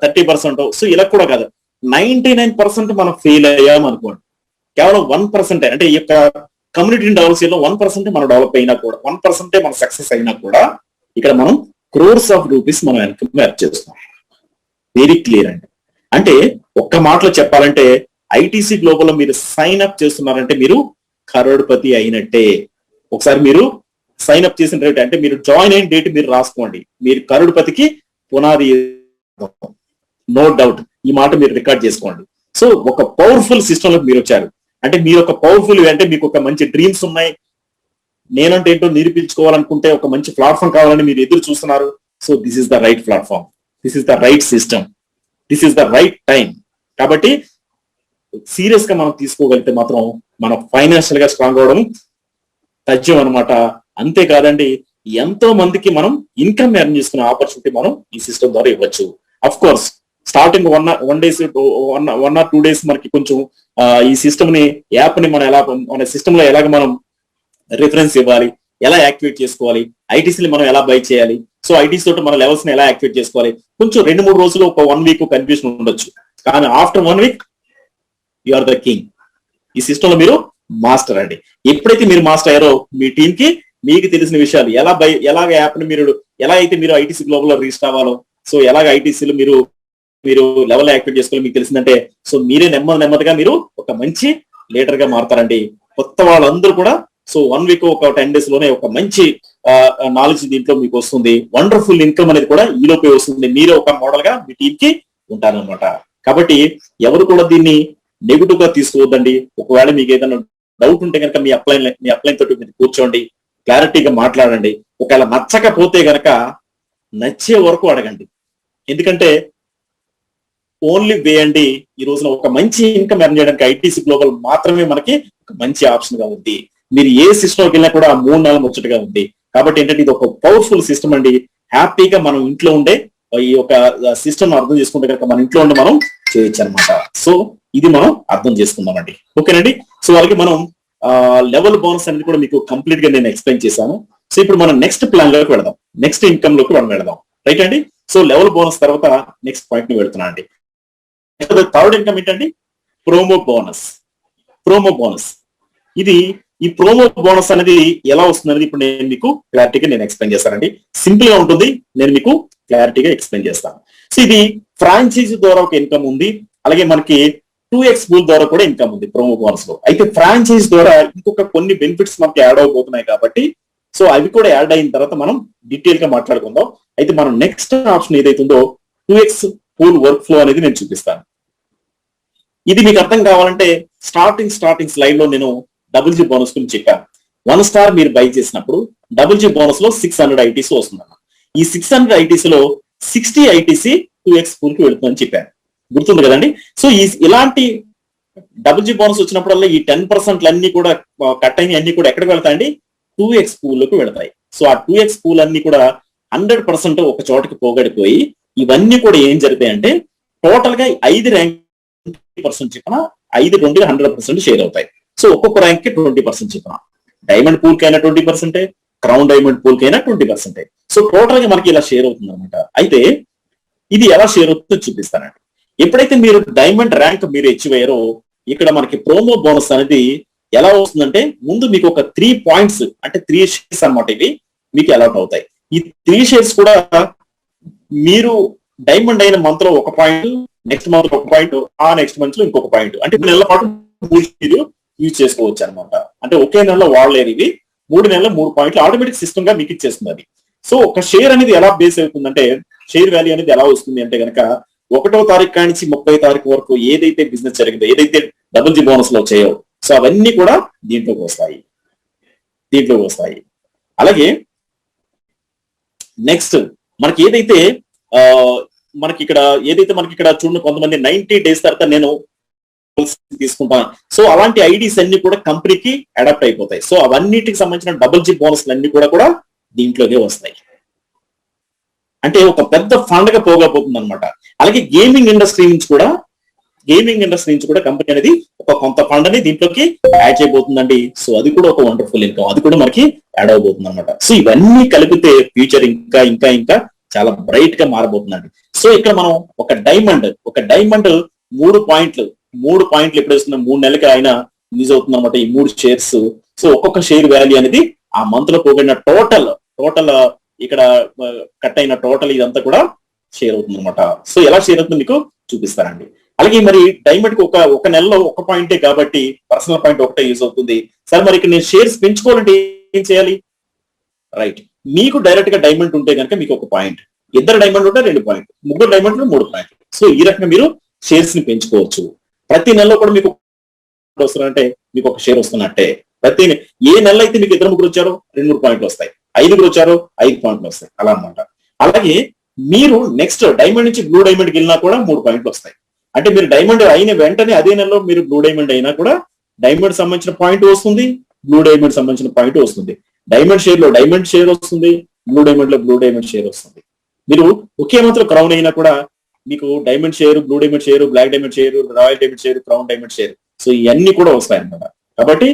30%. సో ఇలా కూడా కాదు, 99% మనం ఫెయిల్ అయ్యాం అనుకోండి. కేవలం 1% అంటే ఈ యొక్క కమ్యూనిటీ డెవలప్మెంట్ 1% మనం డెవలప్ అయినా కూడా 1% మనం సక్సెస్ అయినా కూడా ఇక్కడ మనం క్రోర్స్ ఆఫ్ రూపీస్ మనం ఇన్కమ్ ఎర్న్ చేస్తాం. వెరీ క్లియర్ అండి. అంటే ఒక్క మాటలో చెప్పాలంటే ఐటీసీ గ్లోబల్ లో మీరు సైన్ అప్ చేస్తున్నారంటే మీరు కరోడ్పతి అయినట్టే. ఒకసారి మీరు సైన్ అప్ చేసిన రేట్ అంటే మీరు జాయిన్ అయిన డేట్ మీరు రాసుకోండి. మీరు కరోడ్పతికి పునాది, నో డౌట్. ఈ మాట మీరు రికార్డ్ చేసుకోండి. సో ఒక పవర్ఫుల్ సిస్టమ్ లో మీరు వచ్చారు అంటే మీరు ఒక పవర్ఫుల్ అంటే మీకు ఒక మంచి డ్రీమ్స్ ఉన్నాయి, నేనంటే ఏంటో నిరూపించుకోవాలనుకుంటే ఒక మంచి ప్లాట్ఫామ్ కావాలని మీరు ఎదురు చూస్తున్నారు. So this is the right platform, this is the right system, this is the right time. కాబట్టి సీరియస్ గా మనం తీసుకోగలిగితే మాత్రం మనం ఫైనాన్షియల్ గా స్ట్రాంగ్ అవడం తథ్యం అనమాట. అంతేకాదండి, ఎంతో మందికి మనం ఇన్కమ్ ఎర్న్ చేసుకునే ఆపర్చునిటీ మనం ఈ సిస్టమ్ ద్వారా ఇవ్వచ్చు. Of course starting 1 or 2 days మనకి కొంచెం ఈ సిస్టమ్ ని యాప్ ని మనం ఎలా మన సిస్టమ్ లో ఎలాగ మనం రిఫరెన్స్ ఇవ్వాలి, ఎలా యాక్టివేట్ చేసుకోవాలి, ఐటీసీని మనం ఎలా బై చేయాలి, సో ఐటీసీ తోటి మన లెవెల్స్ ని ఎలా యాక్టివేట్ చేసుకోవాలి, కొంచెం 2-3 రోజులు ఒక 1 week కన్ఫ్యూజన్ ఉండొచ్చు. కానీ after 1 week you are the king. ఈ సిస్టమ్ లో మీరు మాస్టర్ అండి. ఎప్పుడైతే మీరు మాస్టర్ అయ్యారో మీ టీం కి మీకు తెలిసిన విషయాలు ఎలాగ యాప్ ని మీరు ఎలా అయితే మీరు ఐటీసీ గ్లోబల్ లో రిజిస్టర్ అవ్వాలో, సో ఎలాగ ఐటీసీలో మీరు లెవెల్ యాక్టివేట్ చేసుకోవాలి మీకు తెలిసిందంటే సో మీరే నెమ్మదిగా మీరు ఒక మంచి లీడర్ గా మారుతారండి. కొత్త వాళ్ళందరూ కూడా సో 1 week ఒక 10 days లోనే ఒక మంచి నాలెడ్జ్ దీంట్లో మీకు వస్తుంది. వండర్ఫుల్ ఇన్కమ్ అనేది కూడా ఈ లోపే వస్తుంది. మీరే ఒక మోడల్ గా మీ టీం కి ఉంటారనమాట. కాబట్టి ఎవరు కూడా దీన్ని నెగిటివ్ గా తీసుకోవద్దండి. ఒకవేళ మీకు ఏదైనా డౌట్ ఉంటే కనుక మీ అప్లైన్ తోటి మీరు కూర్చోండి, క్లారిటీగా మాట్లాడండి. ఒకవేళ నచ్చకపోతే కనుక నచ్చే వరకు అడగండి. ఎందుకంటే ఓన్లీ వే అండి ఈ రోజున ఒక మంచి ఇన్కమ్ ఎర్న్ చేయడానికి ఐటీసీ గ్లోబల్ మాత్రమే మనకి ఒక మంచి ఆప్షన్ గా ఉంది. మీరు ఏ సిస్టమ్కి వెళ్ళినా కూడా 3-4 ముచ్చటగా ఉంది. కాబట్టి ఏంటంటే ఇది ఒక పవర్ఫుల్ సిస్టమ్ అండి. హ్యాపీగా మనం ఇంట్లో ఉండే ఈ యొక్క సిస్టమ్ అర్థం చేసుకుంటే కనుక మన ఇంట్లో ఉండి మనం చేయొచ్చు అనమాట. సో ఇది మనం అర్థం చేసుకుందామండి. ఓకేనండి. సో అలాగే మనం లెవెల్ బోనస్ అనేది కూడా మీకు కంప్లీట్ గా నేను ఎక్స్ప్లెయిన్ చేశాను. సో ఇప్పుడు మనం నెక్స్ట్ ప్లాన్ లోకి వెళదాం, నెక్స్ట్ ఇన్కమ్ లోకి మనం వెళదాం. రైట్ అండి. సో లెవెల్ బోనస్ తర్వాత నెక్స్ట్ పాయింట్ ని వెళ్తున్నా అండి. థర్డ్ ఇన్కమ్ ఏంటండి? Promo bonus. ప్రోమో బోనస్ ఈ ప్రోమో బోనస్ అనేది ఎలా వస్తుంది అనేది ఇప్పుడు నేను మీకు క్లారిటీగా నేను ఎక్స్ప్లెయిన్ చేస్తానండి. సింపుల్ గా ఉంటుంది, నేను మీకు క్లారిటీగా ఎక్స్ప్లెయిన్ చేస్తాను. సో ఇది ఫ్రాంచైజీ ద్వారా ఒక ఇన్కమ్ ఉంది, అలాగే మనకి 2x బూల్ ద్వారా కూడా ఇన్కమ్ ఉంది ప్రోమో బోనస్ లో. అయితే ఫ్రాంచైజీ ద్వారా ఇంకొక కొన్ని బెనిఫిట్స్ మనకి యాడ్ అవబోతున్నాయి కాబట్టి సో అవి కూడా యాడ్ అయిన తర్వాత మనం డీటెయిల్ గా మాట్లాడుకుందాం. అయితే మనం నెక్స్ట్ ఆప్షన్ ఏదైతుందో 2x పూల్ వర్క్ ఫ్లో అనేది నేను చూపిస్తాను. ఇది మీకు అర్థం కావాలంటే స్టార్టింగ్ స్లైడ్ లో నేను డబుల్ జీ బోనస్ గురించి చెప్పాను. 1 స్టార్ మీరు బై చేసినప్పుడు డబుల్ జీ బోనస్ లో 600 ఐటీసీ వస్తుందన్న. ఈ 600 ఐటీసీ లో 60 ఐటీసీ 2x పూల్ కి వెళుతుందని చెప్పాను, గుర్తుంది కదండి. సో ఇలాంటి డబుల్ జీ బోనస్ వచ్చినప్పుడల్లా ఈ 10% అన్ని కూడా కట్ అయిన అన్ని కూడా ఎక్కడికి వెళ్తాయండి, 2x పూల్ లోకి వెళ్తాయి. సో ఆ 2x పూల్ అన్ని కూడా 100% ఒక చోటకి పోగడిపోయి ఇవన్నీ కూడా ఏం జరుగుతాయంటే టోటల్ గా 5 ర్యాంక్ 20% చెప్పిన 5 నుండి 100% షేర్ అవుతాయి. సో ఒక్కొక్క ర్యాంక్ కి 20% చెప్పిన డైమండ్ పూల్ కైనా 20%, క్రౌన్ డైమండ్ పూల్ కైనా 20%. సో టోటల్ గా మనకి ఇలా షేర్ అవుతుంది అనమాట. అయితే ఇది ఎలా షేర్ అవుతుందో చూపిస్తానండి. ఎప్పుడైతే మీరు డైమండ్ ర్యాంక్ మీరు అచీవ్ అయ్యారో ఇక్కడ మనకి ప్రోమో బోనస్ అనేది ఎలా వస్తుందంటే ముందు మీకు ఒక 3 పాయింట్స్ అంటే 3 షేర్స్ అనమాట ఇవి మీకు అలాట్ అవుతాయి. ఈ 3 షేర్స్ కూడా మీరు డైమండ్ అయిన మంత్ లో 1 పాయింట్, నెక్స్ట్ మంత్ 1 పాయింట్, ఆ నెక్స్ట్ మంత్ లో ఇంకొక పాయింట్, అంటే 3 నెలల పాటు 3 షేర్లు యూజ్ చేసుకోవచ్చు అనమాట. అంటే ఒకే నెలలో వాడలేరు ఇవి, 3 నెలల 3 పాయింట్లు ఆటోమేటిక్ సిస్టమ్ గా మీకు ఇచ్చేస్తుంది అది. సో ఒక షేర్ అనేది ఎలా బేస్ అవుతుందంటే షేర్ వాల్యూ అనేది ఎలా వస్తుంది అంటే కనుక 1వ తారీఖు కానించి 30వ తారీఖు వరకు ఏదైతే బిజినెస్ జరిగిందో, ఏదైతే డబుల్ జీ బోనస్ లో చేయో, సో అవన్నీ కూడా దీంట్లోకి వస్తాయి. అలాగే నెక్స్ట్ మనకి ఏదైతే మనకి ఇక్కడ చూడండి, కొంతమంది 90 డేస్ తర్వాత నేను తీసుకుంటాను. సో అలాంటి ఐడీస్ అన్ని కూడా కంపెనీకి అడాప్ట్ అయిపోతాయి. సో అవన్నిటికి సంబంధించిన డబుల్ జీ బోనస్ అన్ని కూడా దీంట్లోనే వస్తాయి. అంటే ఒక పెద్ద ఫండ్ గా పోగపోతుంది అనమాట. అలాగే గేమింగ్ ఇండస్ట్రీ నుంచి కూడా కంపెనీ అనేది ఒక కొంత ఫండ్ అని దీంట్లోకి యాడ్ చేయబోతుందండి. సో అది కూడా ఒక వండర్ఫుల్ ఇన్కమ్, అది కూడా మనకి యాడ్ అవబోతుంది అనమాట. సో ఇవన్నీ కలిపితే ఫ్యూచర్ ఇంకా ఇంకా ఇంకా చాలా బ్రైట్ గా మారబోతుందండి. సో ఇక్కడ మనం ఒక డైమండ్ 3 పాయింట్లు ఎప్పుడు వస్తుంది, 3 నెలలకి ఆయన యూజ్ అవుతుంది అనమాట ఈ 3 షేర్స్. సో ఒక్కొక్క షేర్ వాల్యూ అనేది ఆ మంత్ లో పోగొడిన టోటల్ ఇక్కడ కట్ అయిన టోటల్ ఇదంతా కూడా షేర్ అవుతుంది అనమాట. సో ఎలా షేర్ అవుతుంది మీకు చూపిస్తానండి. అలాగే మరి డైమండ్ కి ఒక నెలలో 1 పాయింటే కాబట్టి పర్సనల్ పాయింట్ ఒకటే యూజ్ అవుతుంది. సరే మరి ఇక్కడ నేను షేర్స్ పెంచుకోవాలంటే ఏం చేయాలి, రైట్, మీకు డైరెక్ట్ గా డైమండ్ ఉంటే కనుక మీకు 1 పాయింట్, 2 డైమండ్ ఉంటే 2 పాయింట్, 3 డైమండ్లు 3 పాయింట్. సో ఈ రకంగా మీరు షేర్స్ ని పెంచుకోవచ్చు. ప్రతి నెలలో కూడా మీకు వస్తున్నారంటే మీకు 1 షేర్ వస్తున్నట్టే. ఏ నెల అయితే మీకు 2-3 వచ్చారో 2-3 పాయింట్లు వస్తాయి, 5 వచ్చారో 5 పాయింట్లు వస్తాయి, అలా అనమాట. అలాగే మీరు నెక్స్ట్ డైమండ్ నుంచి బ్లూ డైమండ్కి వెళ్ళినా కూడా 3 పాయింట్లు వస్తాయి. అంటే మీరు డైమండ్ అయిన వెంటనే అదే నెలలో మీరు బ్లూ డైమండ్ అయినా కూడా డైమండ్ సంబంధించిన పాయింట్ వస్తుంది, బ్లూ డైమండ్ సంబంధించిన పాయింట్ వస్తుంది. డైమండ్ షేర్ లో డైమండ్ షేర్ వస్తుంది, బ్లూ డైమండ్ లో బ్లూ డైమండ్ షేర్ వస్తుంది. మీరు ఒకే మంత్ లో క్రౌన్ అయినా కూడా మీకు diamond share, blue diamond share, black diamond share, royal diamond share, crown diamond share, so ఇవన్నీ కూడా వస్తాయి అన్నమాట. కాబట్టి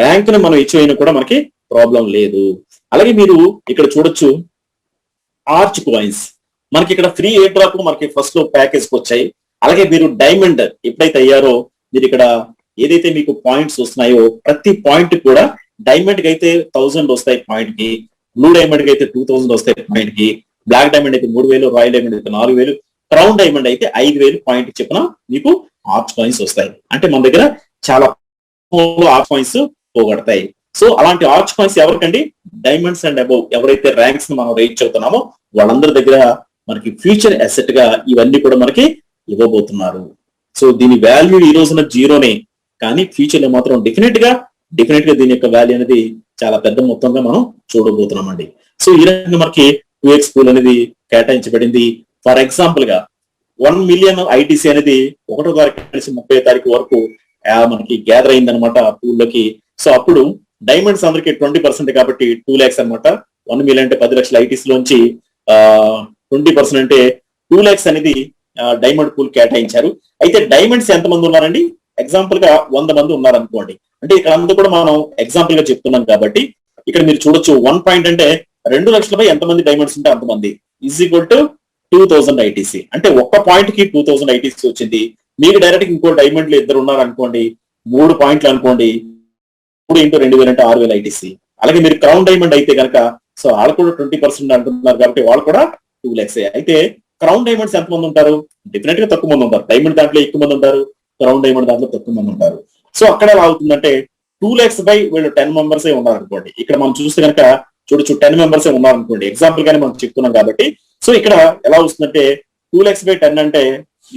ర్యాంక్ ని మనం ఇచ్చి అయినా కూడా మనకి ప్రాబ్లం లేదు. అలాగే మీరు ఇక్కడ చూడొచ్చు ఆర్చ్ కాయిన్స్, మనకి ఇక్కడ ఫ్రీ ఎయిర్ డ్రాప్ మనకి ఫస్ట్ లో ప్యాకేజ్ వచ్చాయి. అలాగే మీరు డైమండ్ ఎప్పుడైతే అయ్యారో మీరు ఇక్కడ ఏదైతే మీకు పాయింట్స్ వస్తున్నాయో ప్రతి పాయింట్ కూడా డైమండ్ కి అయితే 1000 వస్తాయి పాయింట్ కి, బ్లూ డైమండ్ కి అయితే 2000 వస్తాయి పాయింట్ కి, బ్లాక్ డైమండ్ అయితే 3000, రాయల్ డైమండ్ అయితే 4000, క్రౌన్ డైమండ్ అయితే 5000 పాయింట్ చెప్పిన మీకు ఆర్చ్ కాయిన్స్ వస్తాయి. అంటే మన దగ్గర చాలా ఆర్చ్ కాయిన్స్ పోగొడతాయి. సో అలాంటి ఆర్చ్ కాయిన్స్ ఎవరికండి, డైమండ్స్ అండ్ అబౌవ్ ఎవరైతే ర్యాంక్స్ మనం రీచ్ అవుతున్నామో వాళ్ళందరి దగ్గర మనకి ఫ్యూచర్ అసెట్ గా ఇవన్నీ కూడా మనకి ఇవ్వబోతున్నారు. సో దీని వాల్యూ ఈ రోజున జీరోనే, కానీ ఫ్యూచర్ లో మాత్రం డెఫినెట్ గా దీని యొక్క వాల్యూ అనేది చాలా పెద్ద మొత్తంగా మనం చూడబోతున్నాం అండి. సో ఈ రకంగా మనకి 2x పూల్ అనేది కేటాయించబడింది. ఫర్ ఎగ్జాంపుల్ గా 1 మిలియన్ ఐటీసీ అనేది 1వ తారీఖు నుంచి 30వ తారీఖు వరకు మనకి గ్యాదర్ అయింది అనమాట పూల్ లోకి. సో అప్పుడు డైమండ్స్ అందరికి 20% కాబట్టి 2 lakhs అనమాట. 1 మిలియన్ అంటే 10 లక్షల ఐటీసీ లోంచి 20% అంటే 2 lakhs అనేది డైమండ్ పూల్ కేటాయించారు. అయితే డైమండ్స్ ఎంతమంది ఉన్నారండి, ఎగ్జాంపుల్ గా 100 మంది ఉన్నారు అనుకోండి. అంటే ఇక్కడ అంతా కూడా మనం ఎగ్జాంపుల్ గా చెప్తున్నాం కాబట్టి ఇక్కడ మీరు చూడొచ్చు 1 పాయింట్ అంటే 2 లక్షలపై ఎంతమంది డైమండ్స్ ఉంటే అంతమంది ఈజ్ ఈక్వల్ టు 2000 ఐటీసీ. అంటే 1 పాయింట్ కి 2000 ఐటీసీ వచ్చింది. మీకు డైరెక్ట్ ఇంకో డైమండ్లు 2 ఉన్నారు అనుకోండి, 3 పాయింట్లు అనుకోండి, 3 × 2000 అంటే 6000 ఐటీసీ. అలాగే మీరు క్రౌన్ డైమండ్ అయితే కనుక సో వాళ్ళు కూడా 20% అంటున్నారు కాబట్టి వాళ్ళు కూడా 2 lakhs. అయితే క్రౌన్ డైమండ్స్ ఎంతమంది ఉంటారు, డెఫినెట్ గా తక్కువ మంది ఉంటారు. డైమండ్ దాంట్లో ఎక్కువ మంది ఉంటారు, క్రౌన్ డైమండ్ దాంట్లో తక్కువ మంది ఉంటారు. సో అక్కడ ఎలా అవుతుందంటే 2 lakhs బై వీళ్ళు 10 మెంబర్స్ ఉన్నారు అనుకోండి. ఇక్కడ మనం చూస్తే కనుక చూడొచ్చు 10 మెంబర్స్ ఉన్నారు అనుకోండి, ఎగ్జాంపుల్ గానే మనం చెప్తున్నాం కాబట్టి. సో ఇక్కడ ఎలా వస్తుందంటే 2 lakhs బై 10 అంటే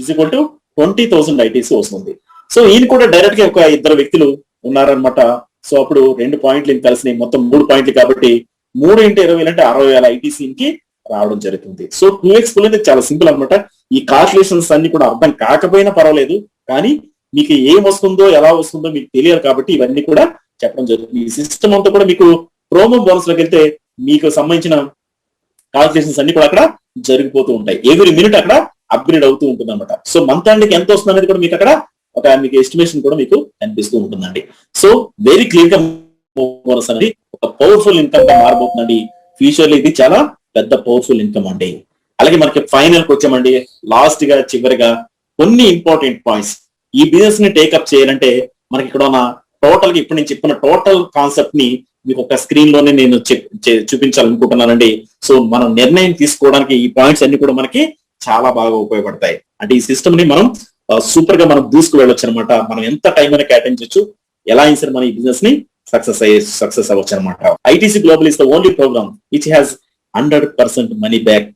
ఈజ్ ఈక్వల్ టు 20,000 ఐటీసీ వస్తుంది. సో ఈయన కూడా డైరెక్ట్ గా ఒక 2 వ్యక్తులు ఉన్నారనమాట. సో అప్పుడు 2 పాయింట్లు కలిసినాయి, మొత్తం 3 పాయింట్లు కాబట్టి 3 × 20,000 అంటే 60,000 ఐటీసీ కి రావడం జరుగుతుంది. సో 2x ఫుల్ అనేది చాలా సింపుల్ అనమాట. ఈ కాల్కులేషన్స్ అన్ని కూడా అర్థం కాకపోయినా పర్వాలేదు, కానీ మీకు ఏం వస్తుందో ఎలా వస్తుందో మీకు తెలియాలి కాబట్టి ఇవన్నీ కూడా చెప్పడం జరుగుతుంది. ఈ సిస్టమ్ అంతా కూడా మీకు ప్రోమో బోనస్ లోకి వెళ్తే మీకు సంబంధించిన కాల్కులేషన్స్ అన్ని కూడా అక్కడ జరిగిపోతూ ఉంటాయి. ఎవ్రీ మినిట్ అక్కడ అప్గ్రేడ్ అవుతూ ఉంటుంది అనమాట. సో మంత్ ఎండ్కి ఎంత వస్తుంది అనేది కూడా మీకు అక్కడ మీకు ఎస్టిమేషన్ కూడా మీకు కనిపిస్తూ ఉంటుందండి. సో వెరీ క్లియర్ గా బోనస్ అనేది ఒక పవర్ఫుల్ ఇన్కమ్ గా మారబోతుందండి. ఫ్యూచర్ లో ఇది చాలా పెద్ద పవర్ఫుల్ ఇన్కమ్ అండి. అలాగే మనకి ఫైనల్ కి వచ్చామండి. లాస్ట్ గా చివరిగా కొన్ని ఇంపార్టెంట్ పాయింట్స్. ఈ బిజినెస్ ని టేకప్ చేయాలంటే మనకి ఇక్కడ ఉన్న టోటల్ గా ఇప్పుడు నేను చెప్పిన టోటల్ కాన్సెప్ట్ ని మీకు ఒక స్క్రీన్ లోనే నేను చూపించాలనుకుంటున్నానండి. సో మనం నిర్ణయం తీసుకోవడానికి ఈ పాయింట్స్ అన్ని కూడా మనకి చాలా బాగా ఉపయోగపడతాయి. అంటే ఈ సిస్టమ్ ని మనం సూపర్ గా మనం దూసుకు వెళ్ళొచ్చు అనమాట. మనం ఎంత టైం అయినా కేటాయించవచ్చు. ఎలా అయినా సరే మన ఈ బిజినెస్ ని సక్సెస్ అవ్వచ్చు అనమాట. ITC global is the only program which has 100% money back